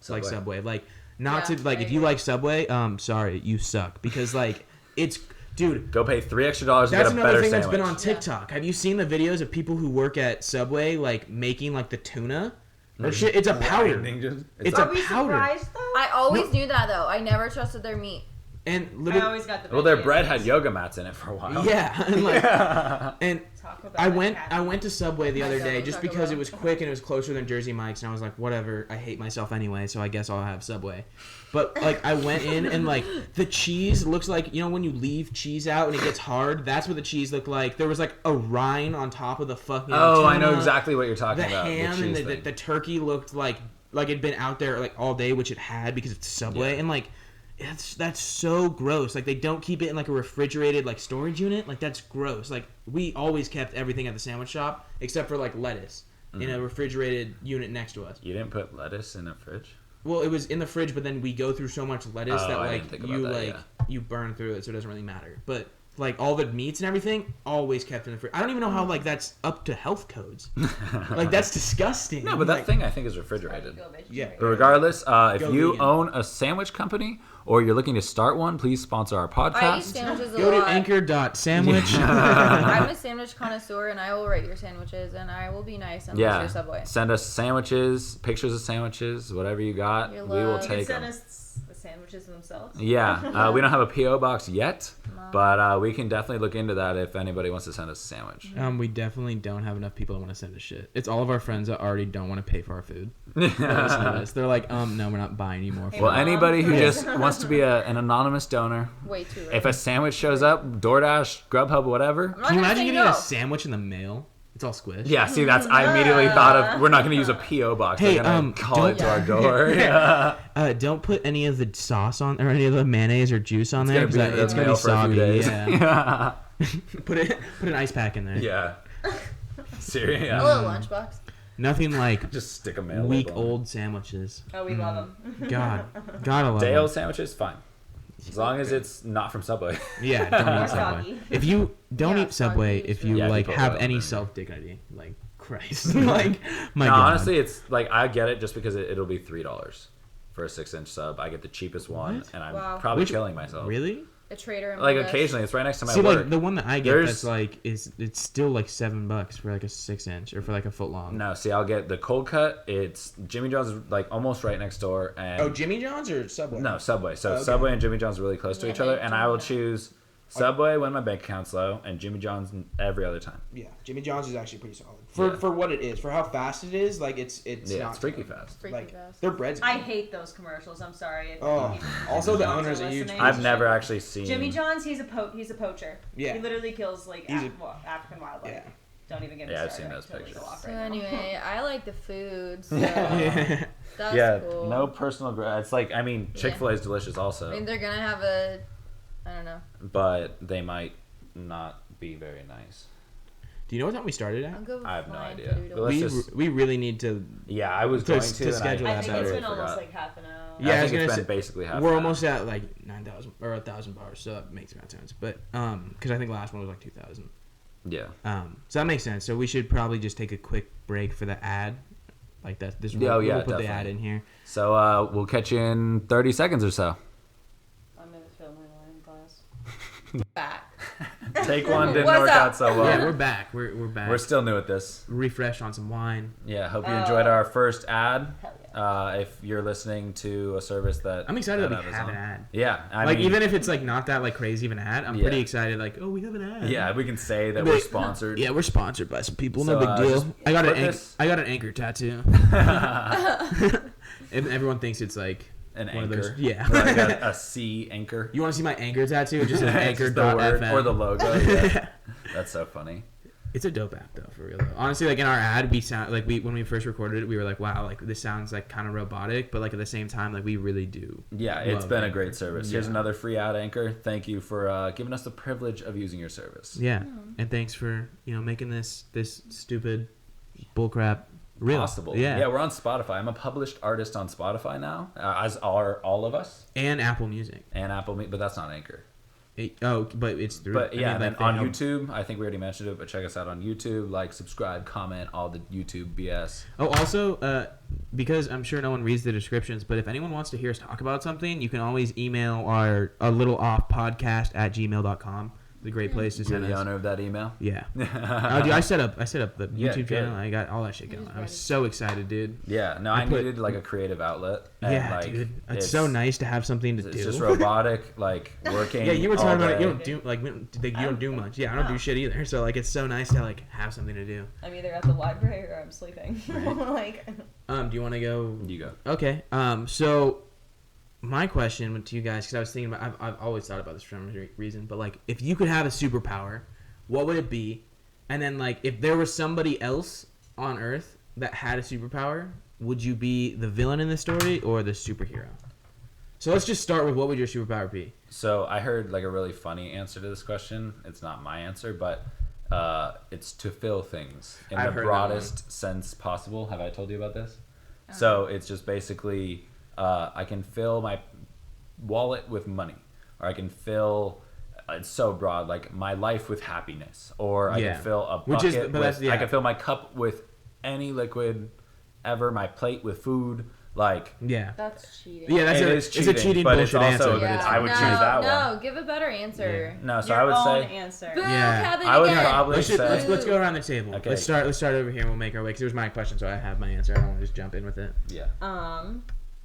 like Subway. Like not Yeah, to like I if you agree. like Subway, sorry, you suck because like it's dude. Go pay $3 extra to That's get a another better thing sandwich. that's been on TikTok. Have you seen the videos of people who work at Subway like making like the tuna or shit? It's a powder. It's Are a we powder. surprised though? I always knew that though. I never trusted their meat. And I literally, always got the Well, their veggie bread ones. had yoga mats in it for a while. yeah, and like, and Taco Bell I and went Cafe. to Subway the other day just Taco because Bell. it was quick and it was closer than Jersey Mike's, and I was like, whatever. I hate myself anyway, so I guess I'll have Subway. But like, I went in and like the cheese looks like, you know, when you leave cheese out and it gets hard. That's what the cheese looked like. There was like a rind on top of the fucking. Oh, I know tuna. exactly what you're talking The about. ham the and cheese the thing. turkey looked like it'd been out there like all day, which it had because it's Subway, Yeah. and like. That's so gross. Like they don't keep it in like a refrigerated like storage unit. Like that's gross. Like we always kept everything at the sandwich shop except for like lettuce in a refrigerated unit next to us. You didn't put lettuce in a fridge? Well, it was in the fridge, but then we go through so much lettuce Oh, that I like didn't think you about that, like yeah. you burn through it, so it doesn't really matter. But like all the meats and everything, always kept in the fridge. I don't even know how like that's up to health codes. Like that's disgusting. No, but that Like, thing I think is refrigerated. Go vegetarian. Yeah. But regardless, if Go you vegan. own a sandwich company or you're looking to start one, please sponsor our I eat podcast. sandwiches a Go to lot. anchor.sandwich. I'm a sandwich connoisseur, and I will rate your sandwiches, and I will be nice unless Yeah, you're Subway. send us sandwiches, pictures of sandwiches, whatever you got. Your We will love. You can take send them. us the sandwiches themselves. Yeah, we don't have a PO box yet, No. but we can definitely look into that if anybody wants to send us a sandwich. We definitely don't have enough people that want to send us shit. It's all of our friends that already don't want to pay for our food. They listen to this. They're like, no, we're not buying anymore. Hey, Well, Mom. anybody who just wants to be an anonymous donor, Way too early. if a sandwich shows up, DoorDash, Grubhub, whatever. I'm not Can you gonna imagine say getting no. a sandwich in the mail? It's all squished. Yeah, see, I immediately thought of, we're not going to use a PO box. Hey, We're going to call it don't- to our door. Yeah. Don't put any of the sauce on or any of the mayonnaise or juice on there It's gonna because be in it's the gonna mail be for a few soggy. days. Yeah. put an ice pack in there. Yeah. Seriously. A little lunchbox. Nothing like Just stick a mail week label on it. old sandwiches. Oh, we love them. God, gotta love Day them. old sandwiches, fine. As long as it's not from Subway. Yeah, don't Or eat Subway. soggy. If you don't Yeah, eat Subway, soggy is if you really- Yeah, like people have will, any man. self dignity, like Christ, like my No, God. honestly, it's like I get it just because it'll be $3 for a 6-inch sub. I get the cheapest one, What? and I'm Wow. probably Which- killing myself. Really? A trader in Like my list. occasionally, it's right next to my See, work. like the one that I get There's- that's like it's still like $7 for like a 6-inch or for like a foot long. No, see, I'll get the cold cut. It's Jimmy John's is like almost right next door, and Oh, Jimmy John's or Subway? no Subway. So Oh, okay. Subway and Jimmy John's are really close to Yeah, each other, they and do I will that. choose Subway when my bank account's low, and Jimmy John's every other time. Yeah, Jimmy John's is actually pretty solid Yeah. for what it is, for how fast it is. Like it's Yeah, not it's freaky fast. Freaky Like fast. their bread's. I good. hate those commercials. I'm sorry. If Oh, any also Jimmy the John's owner's are a huge listening. I've never actually seen Jimmy John's, he's a poacher. Yeah. He literally kills like He's a- African wildlife. Yeah. Don't even get me Yeah, I've started. seen those Totally pictures. go off So right now. anyway, I like the food, so Yeah. that's yeah, cool. no personal. It's like I mean, Chick-fil-A is delicious also, I mean, they're gonna have a, I don't know. but they might not be very nice. Do you know what time we started I'll at? go with I have no flying idea. poodle. But let's We just- we really need to. Yeah, I was To- going to to. and schedule I that think it's better. been almost forgot. like half an hour. Yeah, I I was think it's gonna been say- basically half. We're an almost hour. at like 9,000 or 1,000 bars, so that makes about sense. But because I think the last one was like 2,000. Yeah. So that makes sense. So we should probably just take a quick break for the ad, like that. This Oh, yeah, we'll put the definitely. ad in here. So we'll catch you in 30 seconds or so. I'm gonna fill my wine glass. Back. Take one didn't What's work up? out so well. Yeah, we're back. We're back. We're still new at this. refresh on some wine. Yeah, hope you enjoyed our first ad. Hell yeah. If you're listening to a service that I'm excited that we is have on. an ad. Yeah, I Like mean, even if it's like not that like crazy of an ad, I'm Yeah. pretty excited. Like, oh, we have an ad. yeah, we can say that But- we're sponsored. Yeah, we're sponsored by some people. So, No big deal. just I got put this- I got an anchor tattoo. And everyone thinks it's like An one anchor. of those. Yeah. Like a sea anchor. You want to see my anchor tattoo? Just an It's just the word anchor.fm. or the logo. Yeah. That's so funny. It's a dope app though, for real though. Honestly, like in our ad, we sound like when we first recorded it, we were like, wow, like this sounds like kind of robotic, but like at the same time, like we really do. Yeah, it's love been a Anchor. great service. Here's Yeah. another free ad, Anchor. Thank you for giving us the privilege of using your service. Yeah, and thanks for making this stupid bullcrap real. Possible. Yeah. We're on Spotify. I'm a published artist on Spotify now, as are all of us, And Apple Music. and Apple, but that's not Anchor. But it's through. But yeah, I mean, then like, they on help- YouTube, I think we already mentioned it, but check us out on YouTube. Like, subscribe, comment, all the YouTube BS. Oh, also, because I'm sure no one reads the descriptions, but if anyone wants to hear us talk about something, you can always email our a little off podcast @gmail.com. It's a great place to You're send the us. owner of that email. Yeah. Oh, dude, I set up the Yeah, YouTube good. channel. I got all that shit going. I was so excited, dude. Yeah, no, I I put- needed like a creative outlet. And, Yeah, like, dude. It's so nice to have something to It's do. just robotic, like working. Yeah, you were all talking about it. You day. don't do like you don't do much. Yeah, I don't do shit either. So like, it's so nice to like have something to do. I'm either at the library or I'm sleeping. Like, Do you want to go? You go. Okay. So my question to you guys, because I was thinking about, I've always thought about this for some reason, but like, if you could have a superpower, what would it be? And then like, if there was somebody else on Earth that had a superpower, would you be the villain in the story or the superhero? So let's just start with what would your superpower be? So I heard like a really funny answer to this question. It's not my answer, but it's to fill things in I've the heard that broadest sense possible. Have I told you about this? So it's just basically I can fill my wallet with money, or I can fill. It's so broad, like my life with happiness, or I Yeah. can fill a Which is- bucket but that's- with. I yeah. can fill my cup with any liquid ever. My plate with food. Like, Yeah. That's cheating. Yeah, it's a cheating but it's bullshit also answer. Yeah. I would no, choose that no, one. give a better answer. No, so Your I would own say answer. Boo, Yeah. Kevin I would again. probably Let's say let's go around the table. Okay. Let's start over here and we'll make our way because it was my question, so I have my answer. I don't want to just jump in with it. yeah. I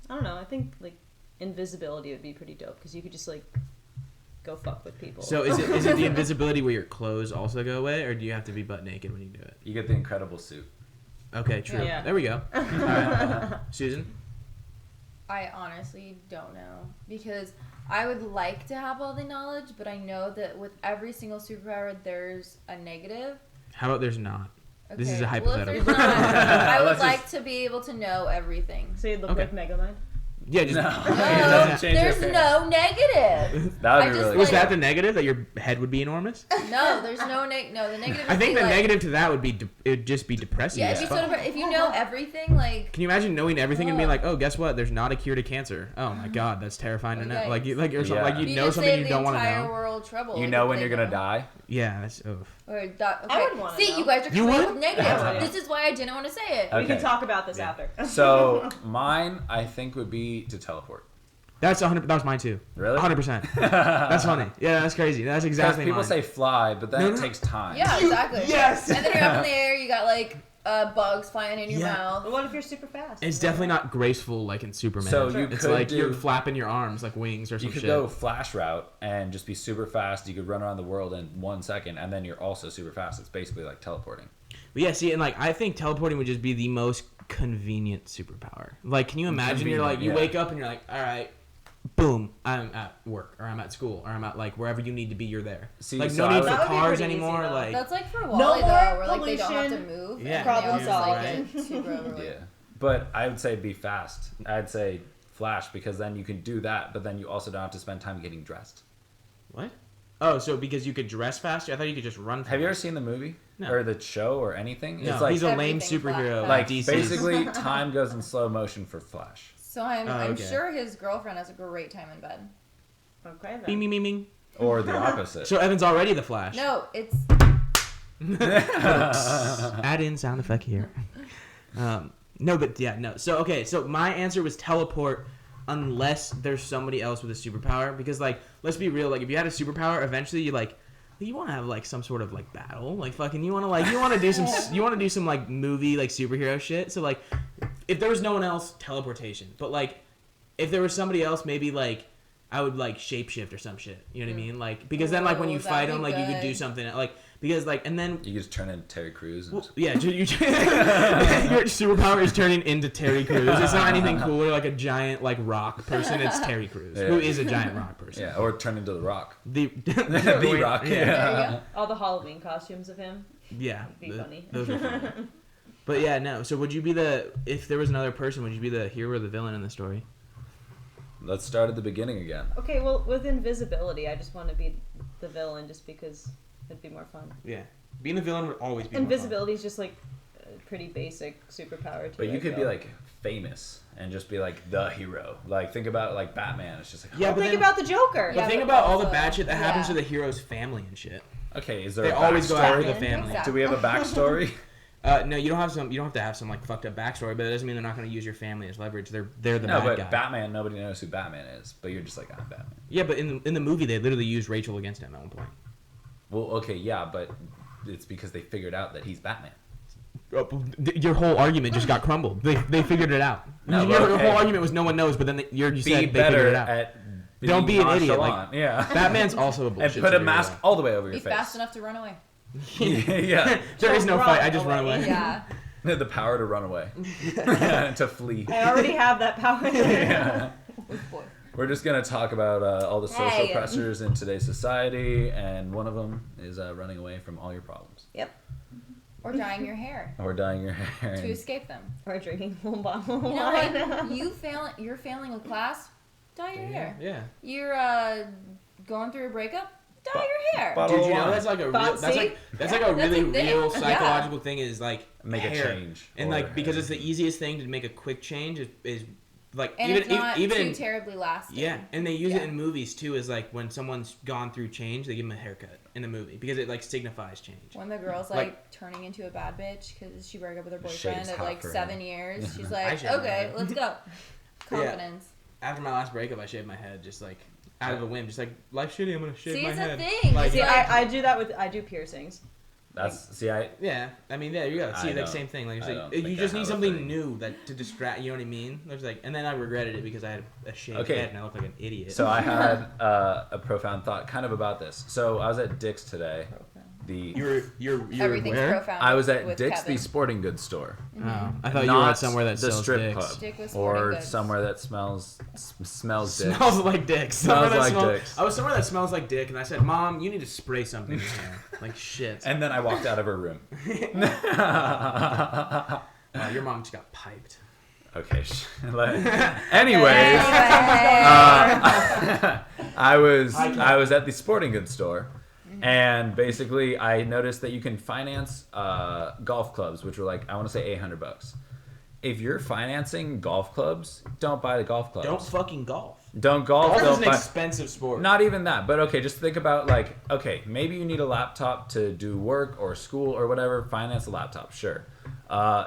don't know. I think like invisibility would be pretty dope because you could just like go fuck with people. So is it the invisibility where your clothes also go away, or do you have to be butt naked when you do it? You get the incredible suit. Okay, true. Yeah. There we go. All right. Susan? I honestly don't know because I would like to have all the knowledge, but I know that with every single superpower, there's a negative. How about there's not? Okay. This is a Well, if hypothetical. there's not, I would Let's like to be able to know everything. So you'd look Okay. like Megamind? Yeah, just No. No, doesn't change there's your no negative. That would I be just really was like- that the negative that your head would be enormous? No, there's no no. The negative. I think the would be, like, negative to that would be it would just be depressing. Yeah, as if you fuck. sort of if you know everything, like Can you imagine knowing everything and being like, oh, guess what? There's not a cure to cancer. Oh my god, that's terrifying to know. Yikes. Like you or something, Yeah. like you you know could something save you the don't want to entire know. world trouble. You if know when they you're gonna know. die. Yeah, that's oof. Or okay. I would wanna See, know. you guys are You coming up would? with negative. Yeah. This is why I didn't want to say it. Okay. We can talk about this Yeah. after. So mine, I think, would be to teleport. That's 100. That was mine too. Really? 100%. That's funny. Yeah, that's crazy. That's Because exactly people mine. say fly, but that No, no. takes time. Yeah, exactly. Yes! And then you're up in the air. You got like bugs flying in your Yeah. mouth. But what if you're super fast? It's definitely not graceful like in Superman. So you it's could like do- you're flapping your arms like wings or some You could shit. go flash route and just be super fast. You could run around the world in 1 second, and then you're also super fast. It's basically like teleporting. But yeah, see, and like I think teleporting would just be the most convenient superpower. Like, can you imagine? You're like, you Convenient, wake up and you're like, all right, boom, I'm at work or I'm at school or I'm at like wherever you need to be. You're there. See, like so no need I for would- That would be cars pretty easy, anymore. though. Like That's like for No Wally more though, where like they don't have to pollution. move. Yeah. And Problem they also, like, solved. get super over, like, Yeah. But I would say be fast. I'd say flash because then you can do that, but then you also don't have to spend time getting dressed. what? Oh, so because you could dress faster? I thought you could just run. Have you ever faster. seen the movie No. or the show or anything? No, It's like he's a lame Everything superhero. flat. like DC. basically time goes in slow motion for Flash. So I'm Oh, okay. sure his girlfriend has a great time in bed. Okay then. Bing, bing, bing, bing. Or the opposite. So Evan's already the Flash. No, it's Add in sound effect here. No, but yeah, no. So okay, so my answer was teleport, unless there's somebody else with a superpower. Because like, let's be real. Like, if you had a superpower, eventually you like, you want to have like some sort of like battle. Like fucking, you want to do some like movie like superhero shit. So like, if there was no one else, teleportation. But like, if there was somebody else, maybe like. I would like shapeshift or some shit. You know what I mean? Like, because then like when you Ooh, fight that'd them, be like you could do good. something like because like and then You just turn into Terry Crews. And well, yeah, your superpower is turning into Terry Crews. It's not anything cooler like a giant like rock person. It's Terry Crews, Yeah. who is a giant rock person. yeah, or turn into the Rock. The The Rock. Yeah, there you go. All the Halloween costumes of him. yeah. Be funny. Those are funny. But yeah, no. So would you be if there was another person, would you be the hero or the villain in the story? Let's start at the beginning again. Okay, well, with invisibility, I just want to be the villain just because it'd be more fun. Yeah, being the villain would always be Invisibility is just like a pretty basic superpower too. But you I could be feel. like famous and just be like the hero. Like think about like Batman. It's just like Yeah, Well, but think then- about the Joker. But Yeah, think but about all the also- bad shit that happens to yeah. the hero's family and shit. okay, is there They a always go after the backstory? family. Exactly. Do we have a backstory? No, you don't have to have some like fucked up backstory, but it doesn't mean they're not going to use your family as leverage. They're the no, bad but guy. Batman. Nobody knows who Batman is. But you're just like I'm Batman. Yeah, but in the movie they literally used Rachel against him at one point. Well, okay, yeah, but it's because they figured out that he's Batman. Your whole argument just got crumbled. They figured it out. No, your but okay. whole argument was no one knows, but then you Be said they figured better it out. at. Don't be being an idiot, like- nonchalant. yeah. Batman's also a and bullshit. put a superhero. mask all the way over Be your face. fast enough to run away. yeah. There is no Run fight. I just run away. away. Yeah. The power to run away, to flee. I already have that power. Yeah. Boy. We're just gonna talk about all the social Hey. pressures in today's society, and one of them is running away from all your problems Yep. Or dyeing your hair or dyeing your hair. to escape them. Or drinking one bottle of You know wine. what? You're failing a class. Dye your hair. Yeah. You're going through a breakup. Dye your hair. Bottle Dude, of you know wine. that's like a Thought, real, that's see? like a That's really a thing. real Yeah. psychological thing is like Make a hair. change, and or- like because it's the easiest thing to make a quick change is like And even it's not even too in, terribly lasting. yeah, and they use it Yeah. in movies too. Is like when someone's gone through change, they give them a haircut in the movie because it like signifies change. When the girl's like turning into a bad bitch because she broke up with her boyfriend Shaves at hot like for 7 him. years, she's I like, shaved my okay, head. let's go. Confidence. After my last breakup, I shaved my head just like out of a whim, just like life's shitty. I'm gonna shave See, my it's head. a thing. Like, See, I do that with I do piercings. yeah, I mean, there you go. See, I like don't- same thing. Like, it's I like don't you think just I need have a something thing. new that to distract. You know what I mean? There's like, and then I regretted it because I had a shaved Okay. head and I looked like an idiot. So I had a profound thought kind of about this. So I was at Dick's today. The you're Everything's where? profound. I was at with Dick's, Kevin. the sporting goods store. Oh, I thought you were Not at somewhere that the sells strip dicks. club. Dick with sporting Or goods. somewhere that smells dicks. Smells like dick. Smells Somewhere that like dicks. I was somewhere that smells like dick, and I said, "Mom, you need to spray something in here." Like shit. And then I walked out of her room. Your mom just got piped. Okay. Anyways, I was at the sporting goods store, and basically I noticed that you can finance golf clubs, which were like I want to say $800. If you're financing golf clubs, don't buy the golf clubs. Don't fucking golf. Don't golf. Golf is Don't an buy. expensive sport. Not even that, but okay, just think about like, okay, maybe you need a laptop to do work or school or whatever, finance a laptop, sure.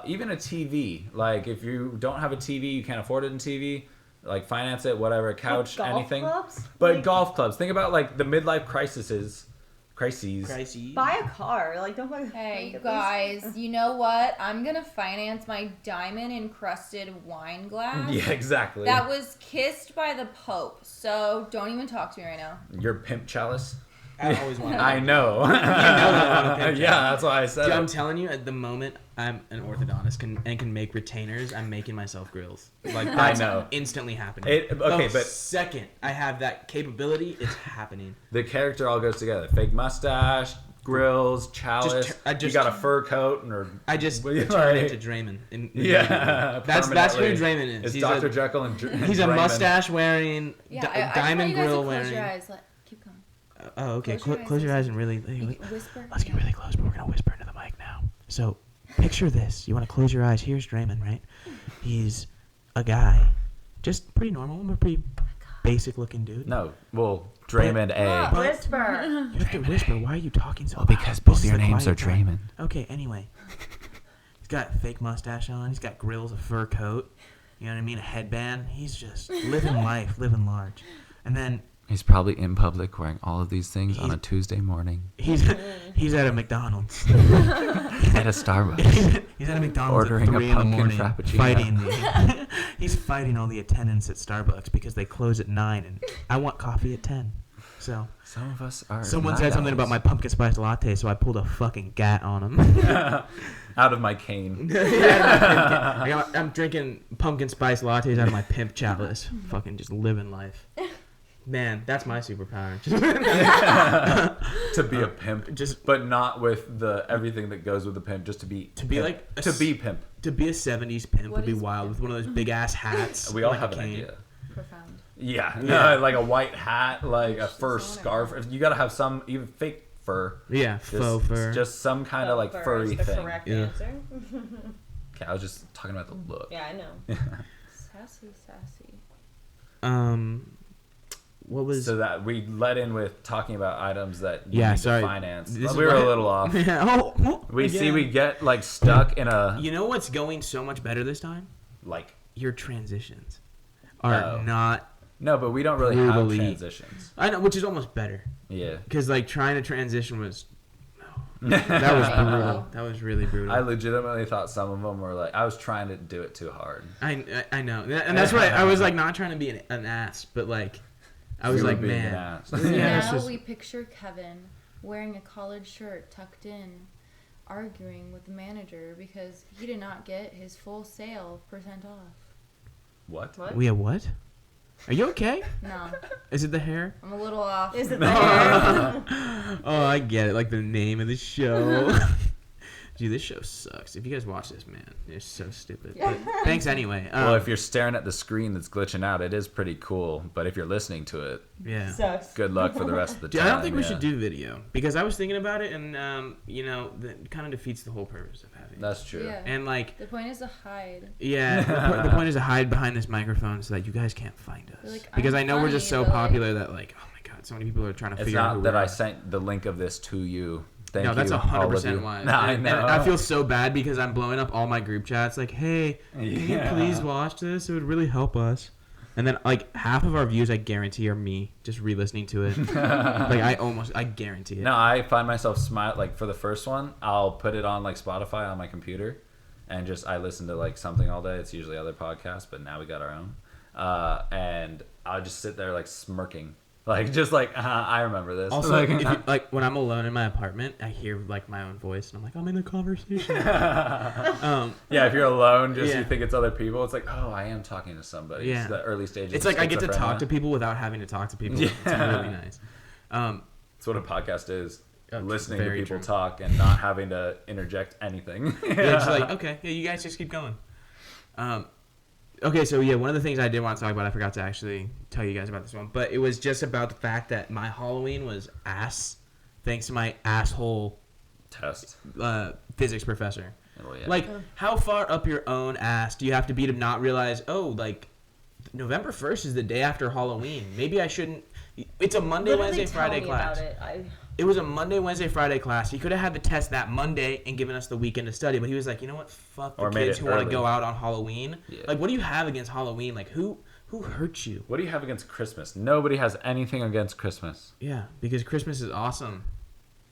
Even a TV, like if you don't have a TV, you can't afford it in TV, like finance it, whatever, a couch, Golf anything. clubs? But Like- golf clubs, think about like the midlife crises. Crises. Buy a car. Like, don't buy. Hey, like, guys, you know what? I'm going to finance my diamond-encrusted wine glass. Yeah, exactly. That was kissed by the Pope, so don't even talk to me right now. Your pimp chalice. I always wanted. I know. I want a pimp Yeah, chalice. that's why I said Dude, it. I'm telling you, at the moment I'm an orthodontist and can make retainers, I'm making myself grills. Like that's know. instantly happening. Okay, the but- second I have that capability, it's happening. The character all goes together. Fake mustache, grills, chalice. You got a fur coat, or I just Well, turned right. into Draymond. yeah. That's who permanently. Draymond is. It's He's Dr. a, Jekyll and he's a Draymond. mustache wearing, Yeah, I diamond just want you guys grill to close your wearing. eyes. Keep going. Oh, okay. Close Close your your eyes eyes and really. Whisper. Let's get really close, but we're gonna whisper into the mic now. So, picture this. You want to close your eyes. Here's Draymond, right? He's a guy, just pretty normal, a pretty basic-looking dude. No, well, Draymond A. Whisper. You have to whisper. Why are you talking so loud? Because This both is your the names quiet are time. Draymond. Okay. Anyway, he's got a fake mustache on. He's got grills, a fur coat. You know what I mean? A headband. He's just living life, living large. And then He's probably in public wearing all of these things on He's- a Tuesday morning he's at a McDonald's. at a Starbucks. He's at a McDonald's Ordering at a 3 in the pumpkin morning, frappuccino. fighting. He's fighting all the attendants at Starbucks because they close at 9, and I want coffee at 10. So Some of us are. someone night said something owls. about my pumpkin spice latte, so I pulled a fucking gat on him. Out of my cane. I'm drinking pumpkin spice lattes out of my pimp chalice. Fucking just living life. Man, that's my superpower. To be a pimp, Just but not with the everything that goes with the pimp. Just to be be pimp. like a to be pimp. to be a 70s pimp What would be is wild with one of those big ass hats. We all like a have an cane. idea. Profound. Yeah, Yeah. No, like a white hat, like a fur Just scarf. You gotta have some even fake fur. Yeah, Just, faux fur. Just some kind of like Fur furry is the thing. correct Yeah. answer. Okay, I was just talking about the look. Yeah, I know. Sassy. What was? So that we let in with talking about items that you Yeah, need sorry. to finance. This is We were what- a little off. Oh, We see again. we get like stuck in a You know what's going so much better this time? like Your transitions are Oh. not. no, but we don't really Brutally- have transitions. I know, which is almost better Yeah. because like trying to transition was that was brutal. That was really brutal. I legitimately thought some of them were like I was trying to do it too hard. I know, and that's why I was like not trying to be an ass, but like I was You were like, being man, an ass. Yeah, it's now just- we picture Kevin wearing a collared shirt tucked in, arguing with the manager because he did not get his full sale % off. What? What? we have what? Are you okay? No, Is it the hair? I'm a little off. Is it the hair? Oh, I get it. Like the name of the show. Dude, this show sucks. If you guys watch this, man, it's so stupid. But thanks anyway. Well, if you're staring at the screen that's glitching out, it is pretty cool. But if you're listening to it, yeah. Sucks. good luck for the rest of the Dude, time. I don't think we yeah. should do video because I was thinking about it, and that kind of defeats the whole purpose of having it. That's true. Yeah. And like, The point is to hide. yeah, the point is to hide behind this microphone so that you guys can't find us. Like, because I'm I know we're funny, just so but, like- popular that like, oh my god, so many people are trying to It's figure out who not that we I are. sent the link of this to you. Thank No, that's you, all of 100% you. why. No, I And know. I feel so bad because I'm blowing up all my group chats. Like, hey, can you please watch this? It would really help us. And then, like, half of our views, I guarantee, are me just re-listening to it. I guarantee it. No, I find myself smile like for the first one, I'll put it on like Spotify on my computer, and just I listen to like something all day. It's usually other podcasts, but now we got our own, and I'll just sit there like smirking, like just like I remember this. Also, like, if you, like when I'm alone in my apartment, I hear like my own voice, and I'm like, I'm in the conversation. yeah, if you're alone, just Yeah. you think it's other people. It's like, oh, I am talking to somebody. Yeah. It's the early stages. It's of like I get to talk schizophrenia. to people without having to talk to people. It's Yeah. really nice. That's what a podcast is. That's Listening to very people true. talk and not having to interject anything. Yeah, just like, okay, yeah, you guys just keep going. Okay, so yeah, one of the things I did want to talk about, I forgot to actually tell you guys about this one, but it was just about the fact that my Halloween was ass, thanks to my asshole Test. physics professor. Oh, yeah. Like, how far up your own ass do you have to be to not realize, oh, like, November 1st is the day after Halloween. Maybe I shouldn't. It's a Monday, Literally Wednesday, tell Friday me class. about it. It was a Monday, Wednesday, Friday class. He could have had the test that Monday and given us the weekend to study, but he was like, you know what? Fuck the Or made kids it who want to early. go out on Halloween. Yeah. Like, what do you have against Halloween? Like, who hurt you? What do you have against Christmas? Nobody has anything against Christmas. Yeah, because Christmas is awesome,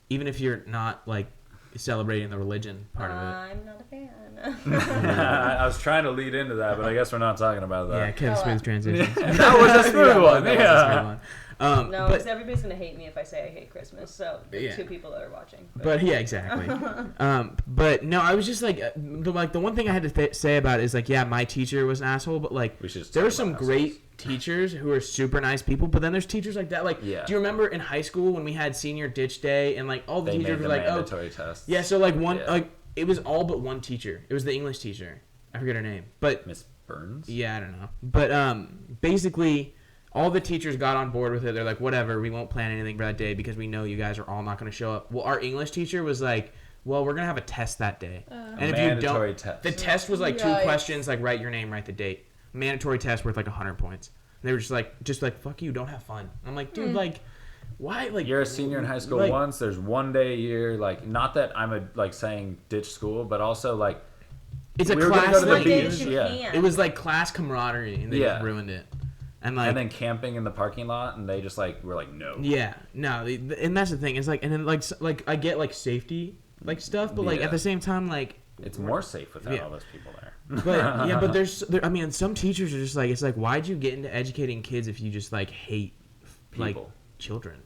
even if you're not like celebrating the religion part of it. I'm not a fan. I was trying to lead into that, but I guess we're not talking about Yeah, that. Kevin Oh, Smith transition. That was a smooth one. That was a Yeah. smooth one. No, because but everybody's gonna hate me if I say I hate Christmas. So Yeah. two people that are watching. But yeah, exactly. But no, I was just like, the one thing I had to say about it is like, yeah, my teacher was an asshole, but like, We should just there were talk some about great teachers who are super nice people, but then there's teachers like that. Like, Yeah. do you remember in high school when we had senior ditch day and like all the They made teachers the were like, oh, mandatory tests. yeah, so like one, Yeah. like it was all but one teacher. It was the English teacher. I forget her name, but Miss Burns? yeah, I don't know. But basically, all the teachers got on board with it. They're like, whatever, we won't plan anything for that day because we know you guys are all not going to show up. Well, our English teacher was like, well, we're going to have a test that day. And if you Mandatory don't, test. the test was like two Yikes. questions, like write your name, write the date. Mandatory test worth like 100 points. And they were just like, fuck you, don't have fun. I'm like, dude, like, why? Like, You're a senior in high school like, once. There's one day a year. Like, not that I'm saying ditch school, but also like it's a we were gonna class. go to the One day beach, that you yeah. can. It was like class camaraderie, and they Yeah. just ruined it. And like, and then camping in the parking lot, and they just like were like no. yeah, no, and that's the thing. It's like, and then like I get like safety like stuff, but like Yeah. at the same time, like, It's more safe without Yeah. all those people there. but yeah, but I mean, some teachers are just like, it's like, why'd you get into educating kids if you just like hate like People. children?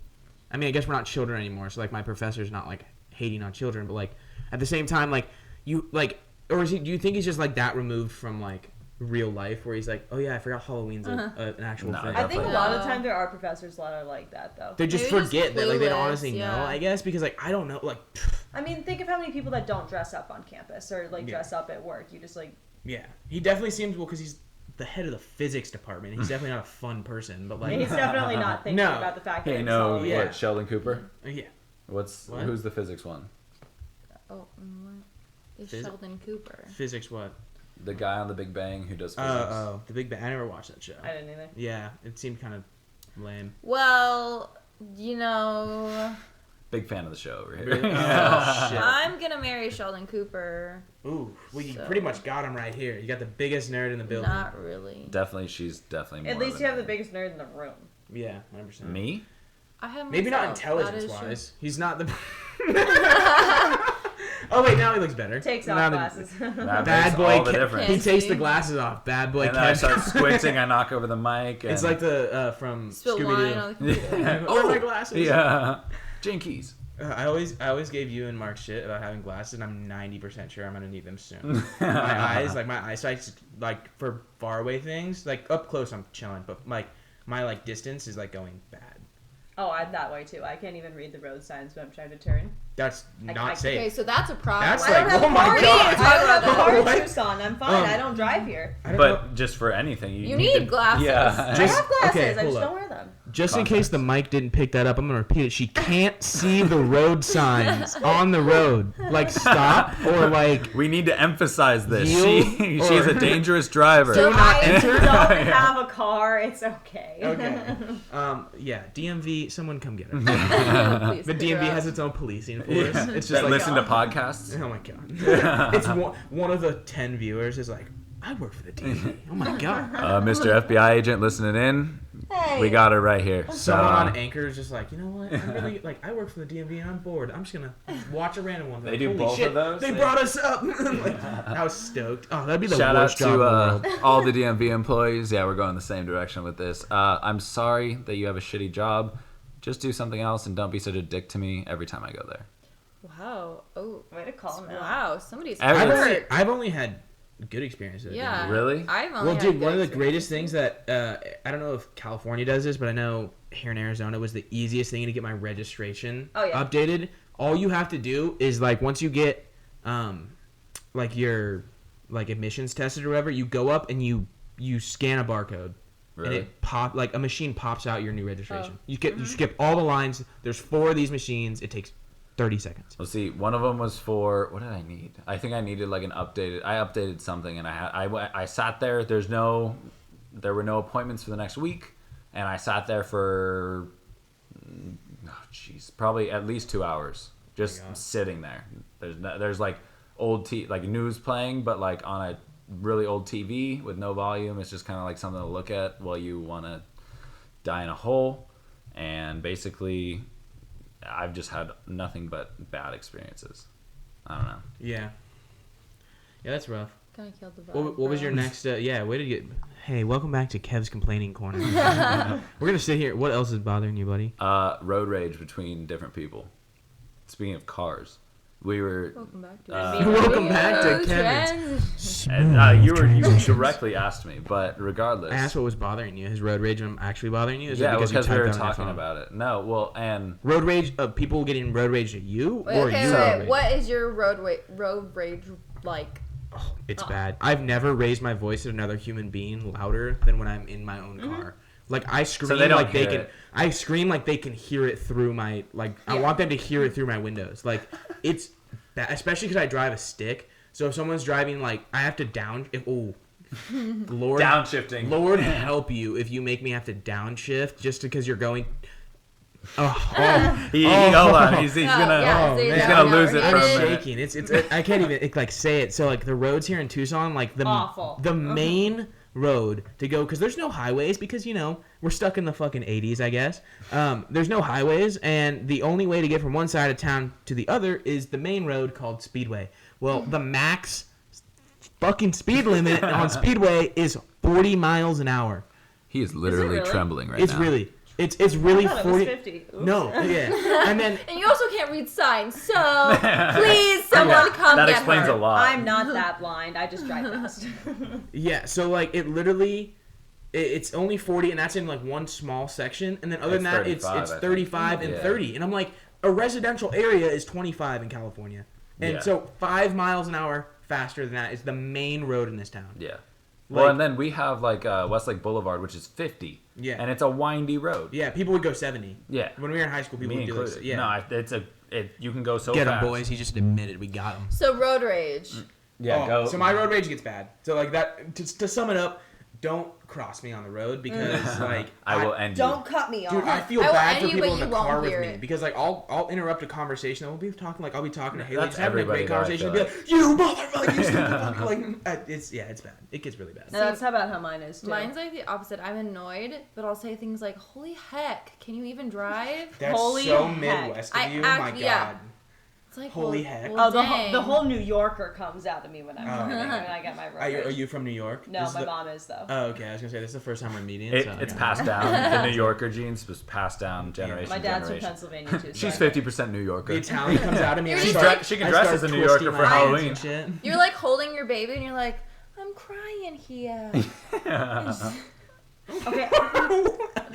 I mean, I guess we're not children anymore, so like my professor's not like hating on children, but like at the same time, like you like, or is he? Do you think he's just like that removed from like real life, where he's like, oh yeah, I forgot Halloween's an actual No, thing. I think a Definitely. lot of the time there are professors a lot of like that though. They just Maybe just forget that like they don't clueless, honestly know, yeah. I guess, because like I don't know, like I mean, think of how many people that don't dress up on campus or like Yeah. dress up at work. You just like yeah, he definitely seems because he's the head of the physics department. He's definitely not a fun person, but like he's definitely not thinking No. about the fact that Hey, it's no, Halloween. Yeah. what Sheldon Cooper? yeah. What? What? Who's the physics one? Oh, what? It's Phys- Sheldon Cooper. Physics what? The guy on The Big Bang who does physics. Oh, the Big Bang. I never watched that show. I didn't either. Yeah, it seemed kind of lame. Well, you know, Big fan of the show over here. Really? Oh, shit. I'm gonna marry Sheldon Cooper. Ooh, well, you So- pretty much got him right here. You got the biggest nerd in the building. Not really. Definitely, she's definitely more. At least of you a have the nerd. biggest nerd in the room. Yeah, 100%. Me? I have Maybe not myself. That is intelligence-wise. true. He's not the... Oh, wait, now he looks better. Takes Now off the- glasses. That Bad makes boy all the Kev- difference. He Can't takes see. the glasses off. Bad boy And then I Kev. start squinting. I knock over the mic. And It's like the from Spill wine on the Scooby-Doo. computer. Oh, my glasses. yeah, Jinkies. I always gave you and Mark shit about having glasses, and I'm 90% sure I'm gonna need them soon. my eyesight's like for far away things, like up close I'm chilling, but like my like distance is like going bad. Oh, I'm that way too. I can't even read the road signs when I'm trying to turn. That's not Okay, safe. Okay, so that's a problem. That's I don't like, have oh a my car. I God. don't have a car in What? Tucson. I'm fine. I don't drive here. I don't know. But just for anything, You need glasses. Yeah. I Just- have glasses. okay, I hold just up. don't wear them. Just in Contacts. case the mic didn't pick that up, I'm gonna repeat it. She can't see the road signs on the road, like stop or like. We need to emphasize this. Yield She or- is a dangerous driver. Do not I enter? don't have a car. It's okay. Okay. Yeah. DMV. Someone come get her. Please The pick her DMV up. has its own policing force. Yeah. It's just That like, listen to podcasts. oh my god. It's one of the 10 viewers is like, I work for the DMV. Oh my god. Mr. FBI agent listening in, Hey. we got her right here. Someone on Anchor is just like, you know what? I'm really like, I work for the DMV and I'm bored. I'm just gonna watch a random one. They do Holy both shit, of those? They brought us up. Like, I was stoked. Oh, that'd be the Shout out worst job in the world. to all the DMV employees. Yeah, we're going the same direction with this. I'm sorry that you have a shitty job. Just do something else and don't be such a dick to me every time I go there. Wow. Oh. Way to call him out. Wow. Somebody's Every- I've only had good experiences. at Yeah. DMV. Really? I've only Well, had dude, good one of the experiences. greatest things that I don't know if California does this, but I know here in Arizona was the easiest thing to get my registration Oh, yeah. updated. All you have to do is like once you get like your like admissions tested or whatever, you go up and you scan a barcode. Really? And it like a machine pops out your new registration. Oh. You skip all the lines. There's 4 of these machines. It takes 30 seconds. Well, see, one of them was for what did I need? I think I needed like an updated. I updated something, and I sat there. There were no appointments for the next week, and I sat there for probably at least 2 hours just sitting there. There's like old like news playing, but like on a really old TV with no volume. It's just kind of like something to look at while you want to die in a hole, and basically. I've just had nothing but bad experiences. I don't know. Yeah, that's rough. Kind of killed the vibe. What was bro. your next? Way to get. Hey, welcome back to Kev's Complaining Corner. We're gonna sit here. What else is bothering you, buddy? Road rage between different people. Speaking of cars, we were. Welcome back to Welcome back to Kevin's. And, you directly asked me, but regardless. I asked what was bothering you. Is road rage actually bothering you? Is it Yeah, because because you we were typed out on your talking phone? about it. No, well, and Road rage. People getting road rage at you, Wait, or okay, you? wait. road rage? What is your road rage like? Oh, it's bad. I've never raised my voice at another human being louder than when I'm in my own car. Like I scream they don't like they hear can. it. I scream like they can hear it through my like. I Yeah. want them to hear it through my windows. Like it's bad, especially because I drive a stick. So if someone's driving, like I have to Lord, downshifting. Lord help you if you make me have to downshift just because you're going. Hold on. He's No, gonna. yeah, oh, say man. that. He's gonna lose No, it for a I'm minute. shaking. It's I can't even like say it. So like the roads here in Tucson, like Awful. the main road to go because there's no highways because we're stuck in the fucking 80s, I guess. There's no highways, and the only way to get from one side of town to the other is the main road called Speedway. Well, the max fucking speed limit on Speedway is 40 miles an hour. He is literally really? trembling right It's now. really it's really I thought it 40. was 50. Oops. No, yeah, and then. And you also can't read signs, so please, someone come That get explains her. a lot. I'm not that blind. I just drive fast. Yeah, so like it literally, it's only 40, and that's in like one small section, and then other than that, it's 35, I think. 35 and Yeah. 30, and I'm like, a residential area is 25 in California, and Yeah. so 5 miles an hour faster than that is the main road in this town. Yeah. Well, Like- and then we have like Westlake Boulevard, which is 50. Yeah. And it's a windy road. Yeah, people would go 70. Yeah. When we were in high school, people Me would do included. this. Yeah. No, you can go so Get him, fast. boys. He just admitted we got him. So road rage. Yeah, go. So my road rage gets bad. So like that, to sum it up, don't cross me on the road because like I will end Don't cut me Dude, off. I feel I will bad end for you, people but in the you won't car with hear me it. because like I'll interrupt a conversation and I'll be talking to Haley, That's just having a great everybody though, I conversation, and feel be like, "You motherfucker, you stupid fucker!" Like it's bad. It gets really bad. No, that's about how mine is too. Mine's like the opposite. I'm annoyed, but I'll say things like, "Holy heck, can you even drive?" That's Holy so heck. Midwest of I you. act- My God. yeah. It's like, Holy well, heck. well, Oh, the dang. whole New Yorker comes out of me when I'm Oh, when man. I get my road Are rage. you from New York? No, This is my the- mom is though. Oh, okay. I was gonna say this is the first time we're meeting. so, It's yeah. passed down. The New Yorker genes was passed down generation My to dad's from generation. Pennsylvania too. She's so I- 50% New The Yorker. Italian comes out of me. and She's I dre- start- she can I dress start as a New twisting Yorker for my hands Halloween. and shit. You're like holding your baby, and you're like, "I'm crying here." Okay.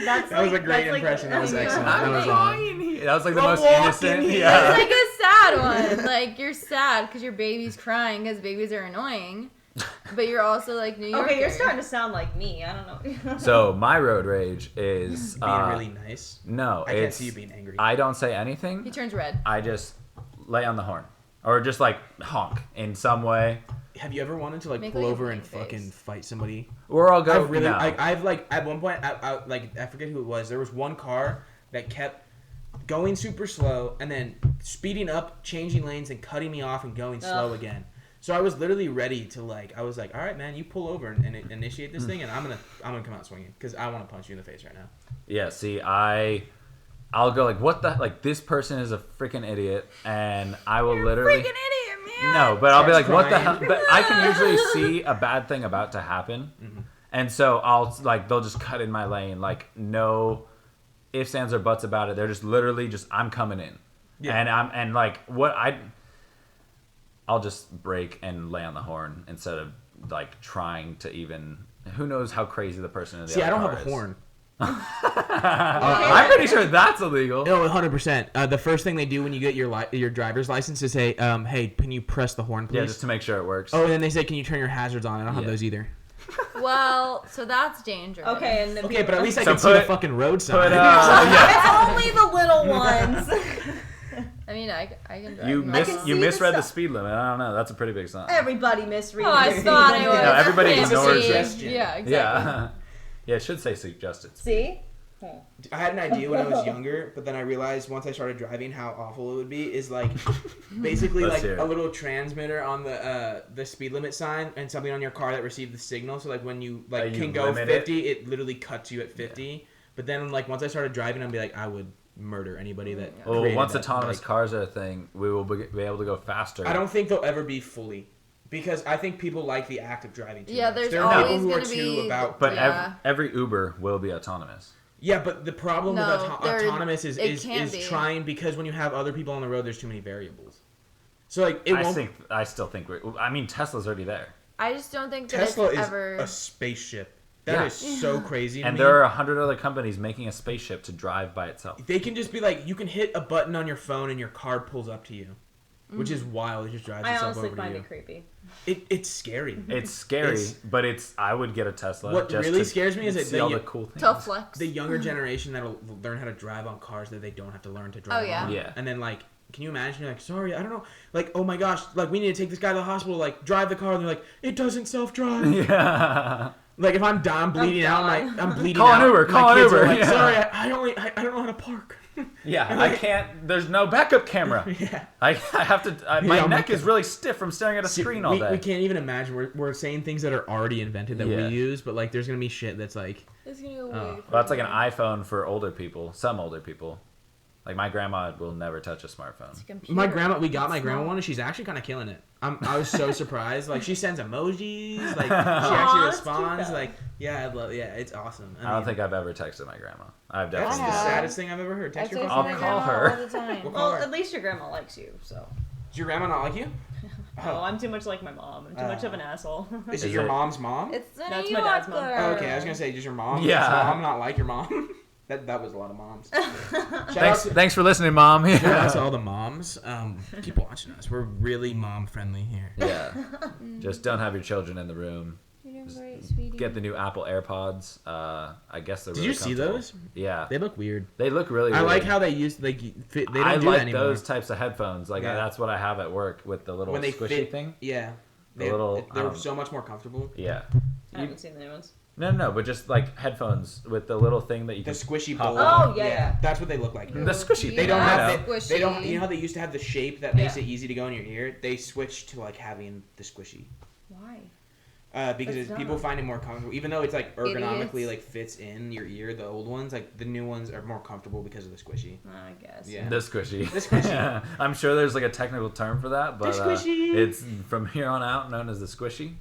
That's That was a like- great that's like- impression. That was I mean, excellent. I'm That was crying here. That was like the I'm most walking innocent. here. It's Yeah. like a sad sad one. Like, you're sad because your baby's crying because babies are annoying. But you're also, like, New Yorker. Okay, you're starting to sound like me. I don't know. So my road rage is Being really nice. no, I can't it's see you being angry. I don't say He anything. turns red. I just lay on the horn or just like honk in some way, Have you ever wanted to like Make pull like a over and face. fucking fight somebody? or I'll go. I've really, no. I've like at one point, I forget who it was. There was one car that kept going super slow and then speeding up, changing lanes, and cutting me off and going slow again. So I was literally ready to like, I was like, all right, man, you pull over and initiate this thing, and I'm gonna come out swinging because I want to punch you in the face right now. Yeah, see, I'll go like, what the, like, this person is a freaking idiot, and I will literally. Freaking idiot, man. No, but I'll be like, Starts what the crying. hell? But I can usually see a bad thing about to happen, and so I'll like, they'll just cut in my lane, like no ifs, ands, or buts about it. They're just literally just, I'm coming in, Yeah. and like I'll just brake and lay on the horn instead of like trying to even. Who knows how crazy the person in the See, I other don't car have a is. horn. I'm pretty sure that's illegal. No, 100%. The first thing they do when you get your driver's license is say, hey, can you press the horn, please? Yeah, just to make sure it works. Oh, and then they say, can you turn your hazards on? I don't have Yeah. those either. Well, so that's dangerous. Okay, and then Okay, but at least I So can see the put- fucking road sign. But yeah, it's only the little ones. I mean, I can drive. you normal. can you see misread the the stuff. speed limit. I don't know. That's a pretty big sign. Everybody misreads. Oh, I thought it was. No, everybody fancy. ignores it. Yeah, exactly. Yeah, yeah. It should say suggested. See? I had an idea when I was younger, but then I realized once I started driving how awful it would be. Is like basically Let's like hear it. a little transmitter on the speed limit sign and something on your car that received the signal. So like when you like You can go limit 50, it literally cuts you at 50. But then like once I started driving, I'd be like, I would murder anybody that. Well, created once that, autonomous like- cars are a thing, we will be able to go faster. I don't think they'll ever be fully. Because I think people like the act of driving too Yeah, much. there's There are always people who are gonna too be- about. But Yeah. every Uber will be autonomous. Yeah, but the problem No, with there- autonomous is it can be. trying because when you have other people on the road, there's too many variables. So like it won't. I still think. I mean, Tesla's already there, I just don't think that Tesla it's is ever. a spaceship. That Yeah. is so crazy. To and me. there are 100 other companies making a spaceship to drive by itself. They can just be like, you can hit a button on your phone and your car pulls up to you, which is wild. It just drives I itself honestly over to find you. it creepy. It's scary. It's scary, It's- but I would get a Tesla. What just really to scares me is that see all the cool things. Tough flex. The younger generation that'll learn how to drive on cars that they don't have to learn to drive Oh, yeah. on. Yeah. And then like, can you imagine? You're like, sorry, I don't know. Like, oh my gosh, like we need to take this guy to the hospital. Like, drive the car. And they're like, it doesn't self-drive. Yeah. Like if I'm bleeding out, I'm bleeding Call an out. Uber, my call an kids are Uber, Like, yeah. sorry, I don't know how to park. Yeah, I can't. There's no backup camera. Yeah. I have to. My Yeah, neck my- is really stiff from staring at a screen all day. We can't even imagine. We're saying things that are already invented that we Yeah. use, but like there's gonna be shit that's like. It's gonna go way. Well, that's like an iPhone for older people. Some older people. Like my grandma will never touch a smartphone. We got my grandma one, and she's actually kind of killing it. I was so surprised. Like she sends emojis. Like she actually that's responds. cute, though. Like it's awesome. I don't think I've ever texted my grandma. I've that's definitely. the have. saddest thing I've ever heard. Text your I'll fucking call grandma. her. all the time. We'll call Well, her. at least your grandma likes you, so. Does your grandma not like you? Oh, I'm too much like my mom. I'm too much of an asshole. Is Is your it- mom's mom? It's a That's New my dad's mom. Yorker. Oh, okay, I was gonna say, does your mom? Yeah. Does your mom not like your mom? that was a lot of moms. Thanks for listening, Mom. Shout out to Yeah. all the moms. Keep watching us. We're really mom friendly here. Yeah. Just don't have your children in the room. You're doing great, sweetie. Get the new Apple AirPods. I guess they're. Did really you see comfortable. those? Yeah. They look weird. They look really. I weird. like how they use they don't I do like that anymore. those types of headphones. Like Yeah. that's what I have at work with the little when they squishy fit. thing. Yeah, The they're so much more comfortable. Yeah. I haven't seen the new ones. No, but just like headphones with the little thing that you The can. squishy pop bowl. out. Oh, yeah. That's what they look like. The squishy They thing. don't I have know. they don't. You know how they used to have the shape that makes Yeah. it easy to go in your ear. They switched to like having the squishy. Why? Because That's people dumb. find it more comfortable, even though it's like ergonomically Idiots. like fits in your ear. The old ones, like the new ones, are more comfortable because of the squishy. I guess. Yeah. The squishy. The squishy. I'm sure there's like a technical term for that, but squishy. it's from here on out known as the squishy.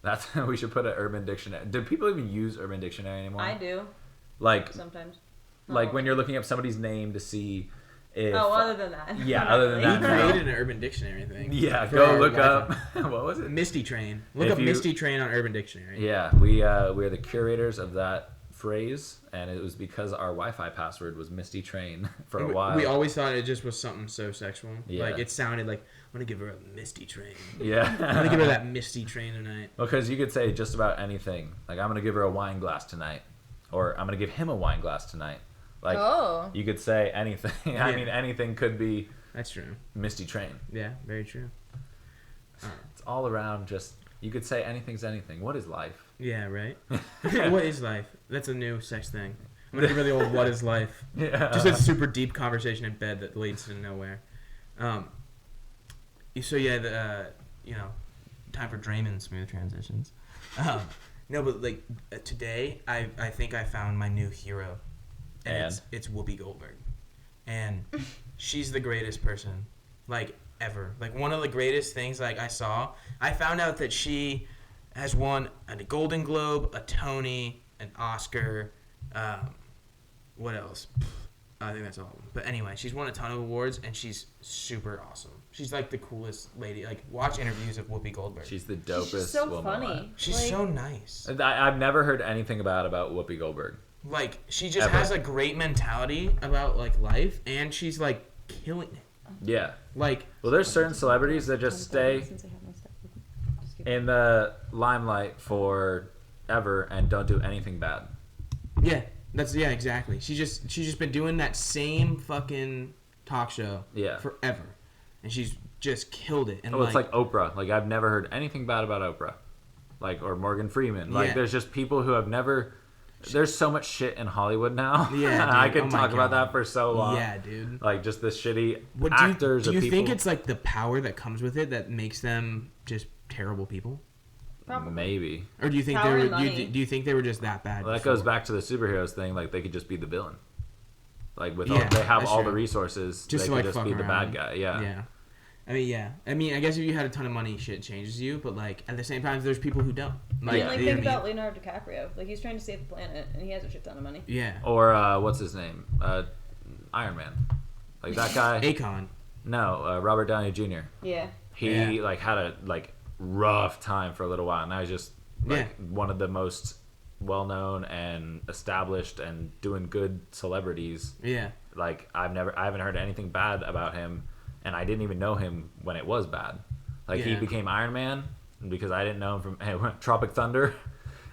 That's we should put an Urban Dictionary. Do people even use Urban Dictionary anymore? I do Like sometimes. like Oh. when you're looking up somebody's name to see if. Oh, other than that. Yeah, Not other than really. We that, no. created an Urban Dictionary thing. Yeah, for go our look Wi-Fi. up. What was it? Misty Train. Look If up you- Misty Train on Urban Dictionary. Yeah, we are the curators of that phrase, and it was because our Wi-Fi password was Misty Train for a while. We always thought it just was something so sexual. Yeah. Like it sounded like I'm gonna give her a Misty Train. Yeah. I'm gonna give her that Misty Train tonight. Because you could say just about anything. Like, I'm gonna give her a wine glass tonight, or I'm gonna give him a wine glass tonight. Like, you could say anything. I mean, anything could be. That's true. Misty Train. Yeah, very true. It's all around. Just you could say anything's anything. What is life? Yeah, right. What is life? That's a new sex thing. I'm gonna give her the old "What is life?" Yeah. Just a super deep conversation in bed that leads to nowhere. So yeah, time for Draymond smooth transitions. No, but like today, I think I found my new hero, and it's Whoopi Goldberg, and she's the greatest person, like ever. Like one of the greatest things like I saw. I found out that she has won a Golden Globe, a Tony, an Oscar. What else? I think that's all of them. But anyway, she's won a ton of awards, and she's super awesome. She's like the coolest lady. Like, watch interviews of Whoopi Goldberg. She's the dopest She's so woman funny. alive. She's like, so nice. I've never heard anything bad about Whoopi Goldberg. Like, she just Ever. has a great mentality about, like, life, and she's, like, killing it. Yeah. Like, Well, there's certain celebrities that just stay in the limelight forever and don't do anything bad. yeah, exactly. She's just been doing that same fucking talk show forever. And she's just killed it. And it's like Oprah. Like, I've never heard anything bad about Oprah. Like, or Morgan Freeman. Like, there's just people who have never... There's so much shit in Hollywood now. Yeah, dude. I could talk about God. that for so long. Yeah, dude. Like, just the shitty Do actors you of people. think it's, like, the power that comes with it that makes them just terrible people? Probably. Maybe. Or do you think Power they and were? money. Do you think they were just that bad? Well, that before? goes back to the superheroes thing. Like, they could just be the villain. Like, with Yeah, they have that's all true. the resources. Just they to, like, could just fuck be the around. bad guy. Yeah. Yeah. I mean, I guess if you had a ton of money, shit changes you. But like at the same time, there's people who don't. I mean, Yeah. like, you know think what I about Leonardo DiCaprio. Like, he's trying to save the planet, and he has a shit ton of money. mean? Yeah. Or, what's his name? Iron Man. Like, that guy. Akon. No, Robert Downey Jr. Yeah. He, like, had a, like, rough time for a little while. Now he's just, like, Yeah. one of the most well-known and established and doing good celebrities. Yeah. Like, I haven't heard anything bad about him, and I didn't even know him when it was bad. Like, he Yeah. became Iron Man because I didn't know him from Tropic Thunder.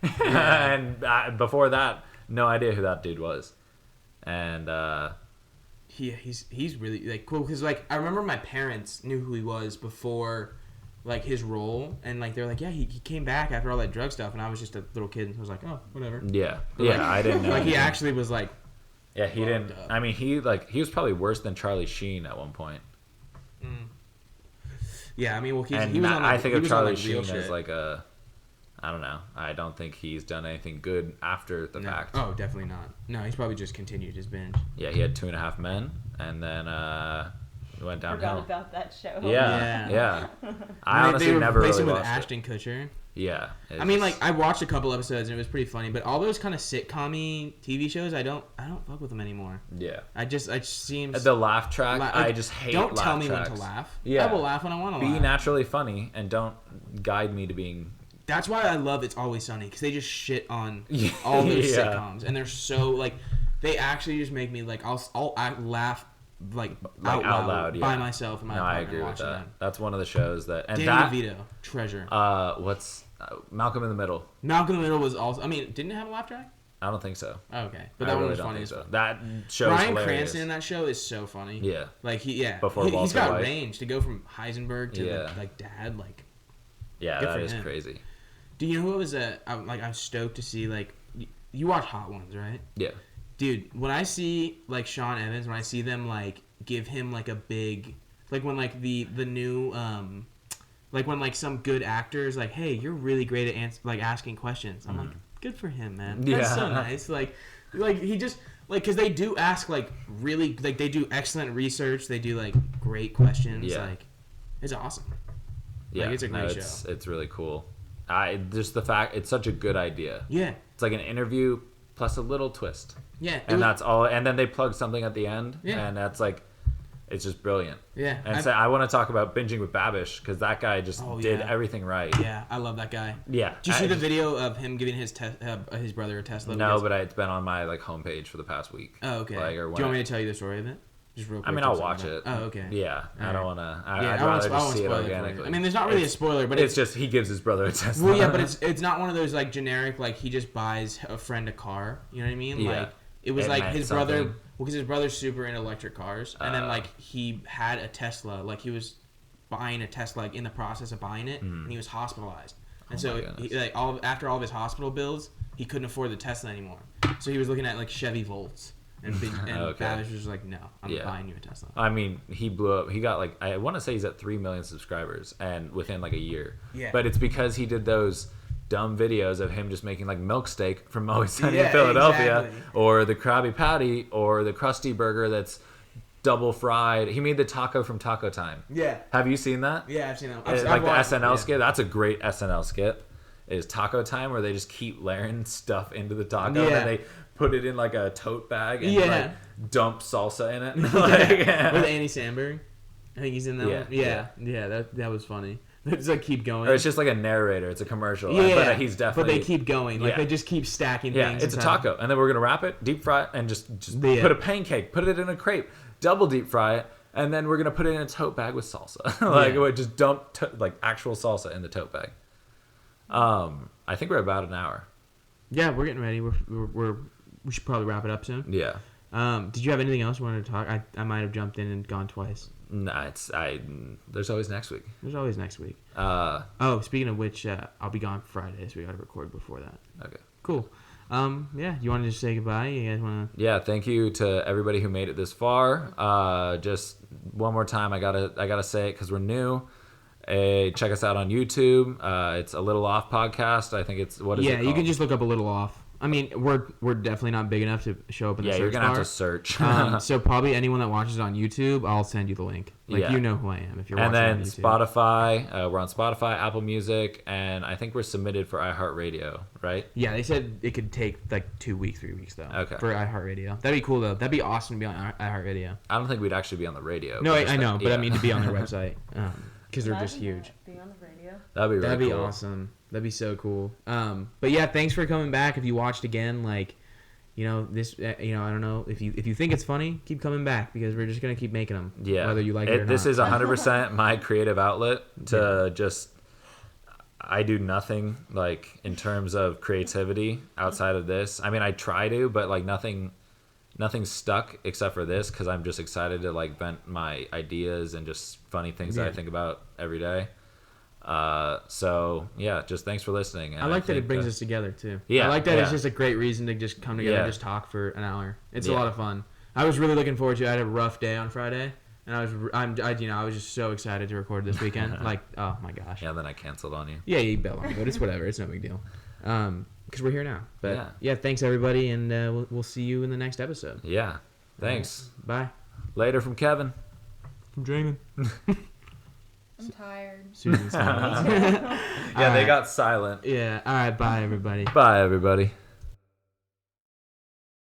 Yeah. And before that, no idea who that dude was. And, He's really like cool because like I remember my parents knew who he was before like his role and like they're like he came back after all that drug stuff and I was just a little kid and I was like oh whatever yeah. But, Yeah, like, I didn't know. like he anything. actually was like Yeah, he didn't. up. I mean, he was probably worse than Charlie Sheen at one point. yeah I mean well he And was on like, I think he of was on, Charlie like, real Sheen as shit. like I don't know. I don't think he's done anything good after the No. fact. Oh definitely not. No, he's probably just continued his binge. Yeah, he had 2.5 Men, and then went Forgot downhill. about that show. Yeah, yeah. I And honestly they never replaced really him with watched Ashton Kutcher. it. Yeah. I mean, like I watched a couple episodes and it was pretty funny, but all those kind of sitcom-y TV shows, I don't fuck with them anymore. Yeah. I just seems The laugh track, like, I just hate Don't laugh tell me tracks. when to laugh. Yeah. I will laugh when I want to Be laugh. naturally funny and don't guide me to being. That's why I love It's Always Sunny because they just shit on all those Yeah. sitcoms and they're so like they actually just make me like I'll laugh like out loud by yeah. myself in my No, I apartment agree with watching that. them. That's one of the shows that and Danny that DeVito, treasure. what's Malcolm in the Middle. Malcolm in the Middle was also. I mean, didn't it have a laugh track? I don't think so. Oh, okay, but I that one really was don't funny think as so. fuck. That show's Bryan hilarious. Cranston in that show is so funny. Yeah. Like Before he's Walter got White. range to go from Heisenberg to Yeah. like dad. Like, Yeah, Good that for is him. crazy. do you know who was I'm stoked to see like you watch Hot Ones, right? Yeah. Dude, when I see like Sean Evans, when I see them like give him like a big like when like the new like when like some good actors like hey you're really great at like asking questions. I'm like good for him, man. That's so Yeah. nice. Like he just like because they do ask like really like they do excellent research. They do like great questions. Yeah. Like it's awesome. Yeah, it's a great show. It's really cool. Just the fact it's such a good idea. Yeah. It's like an interview plus a little twist, Yeah. and that's all. And then they plug something at the end, Yeah. and that's like, It's just brilliant. Yeah. And so I want to talk about Binging with Babish because that guy just did everything right. Yeah, I love that guy. Yeah. Did you see the video of him giving his brother a Tesla? No, but it's been on my like homepage for the past week. Oh, okay. Like, Do you want me to tell you the story of it? Just real quick. I mean, I'll watch it. Oh, okay. Yeah, I don't want to. I'd I rather just won't see it spoil organically. I mean, there's not really a spoiler, but it's just he gives his brother a Tesla. Well, yeah, but it's not one of those like generic like he just buys a friend a car. You know what I mean? Yeah. Like it was like his something. brother. Well, because his brother's super into electric cars, and then like he had a Tesla. Like he was buying a Tesla, like in the process of buying it, and he was hospitalized. And so like after all of his hospital bills, he couldn't afford the Tesla anymore. So he was looking at like Chevy Volts. And Babish was like, no, I'm buying you a Tesla. I mean, he blew up. He got like, I want to say he's at 3 million subscribers and within like a year. Yeah. But it's because he did those dumb videos of him just making like milk steak from Always Sunny in Philadelphia, exactly. or the Krabby Patty, or the Krusty Burger that's double fried. He made the taco from Taco Time. Yeah. Have you seen that? Yeah, I've seen that. Like the SNL skit. That's a great SNL skit. Is Taco Time, where they just keep layering stuff into the taco and then they put it in like a tote bag and like dump salsa in it. With Andy Samberg. I think he's in that one. Yeah. That was funny. It's like keep going. Or it's just like a narrator. It's a commercial. Yeah, but he's definitely. But they keep going. Like they just keep stacking things. Yeah, it's a taco, and then we're gonna wrap it, deep fry it, and just put a pancake, put it in a crepe, double deep fry it, and then we're gonna put it in a tote bag with salsa. We just dump like actual salsa in the tote bag. I think we're about an hour. Yeah, we're getting ready. We should probably wrap it up soon. Yeah. Did you have anything else you wanted to talk? I might have jumped in and gone twice. Nah, there's always next week. There's always next week. Speaking of which, I'll be gone Friday, so we got to record before that. Okay. Cool. You want to just say goodbye? You guys want to? Yeah, thank you to everybody who made it this far. Just one more time, I gotta say it because we're new. Check us out on YouTube. It's A Little Off Podcast. I think it's it Yeah, called? you can just look up A Little Off. I mean, we're definitely not big enough to show up in the search bar. Yeah, you're gonna have to search. So probably anyone that watches it on YouTube, I'll send you the link. You know who I am if you're watching on YouTube. And then Spotify. We're on Spotify, Apple Music, and I think we're submitted for iHeartRadio, right? Yeah, they said it could take like 2 weeks, 3 weeks though. Okay. For iHeartRadio, that'd be cool though. That'd be awesome to be on iHeartRadio. I don't think we'd actually be on the radio. No, I know, but I mean to be on their website because they're just huge. Being on the radio. That'd be cool. Awesome. That'd be so cool. But yeah, thanks for coming back. If you watched again, this, I don't know if you think it's funny, keep coming back because we're just gonna keep making them. Yeah. Whether you like it or not. This is 100% my creative outlet to just. I do nothing like in terms of creativity outside of this. I mean, I try to, but like nothing stuck except for this because I'm just excited to like vent my ideas and just funny things that I think about every day. So yeah, just thanks for listening. And I like that it brings us together too. Yeah, I like that it's just a great reason to just come together and just talk for an hour. It's a lot of fun. I was really looking forward to it. I had a rough day on Friday, and I was just so excited to record this weekend. Like, oh my gosh. Yeah, then I canceled on you. Yeah, you bailed on me, but it's whatever. It's no big deal. Because we're here now. But yeah, thanks everybody, and we'll see you in the next episode. Yeah, thanks. Bye. Later from Kevin. From Draymond. I'm tired. Susan's tired. They got silent. Yeah. All right. Bye, everybody. Bye, everybody.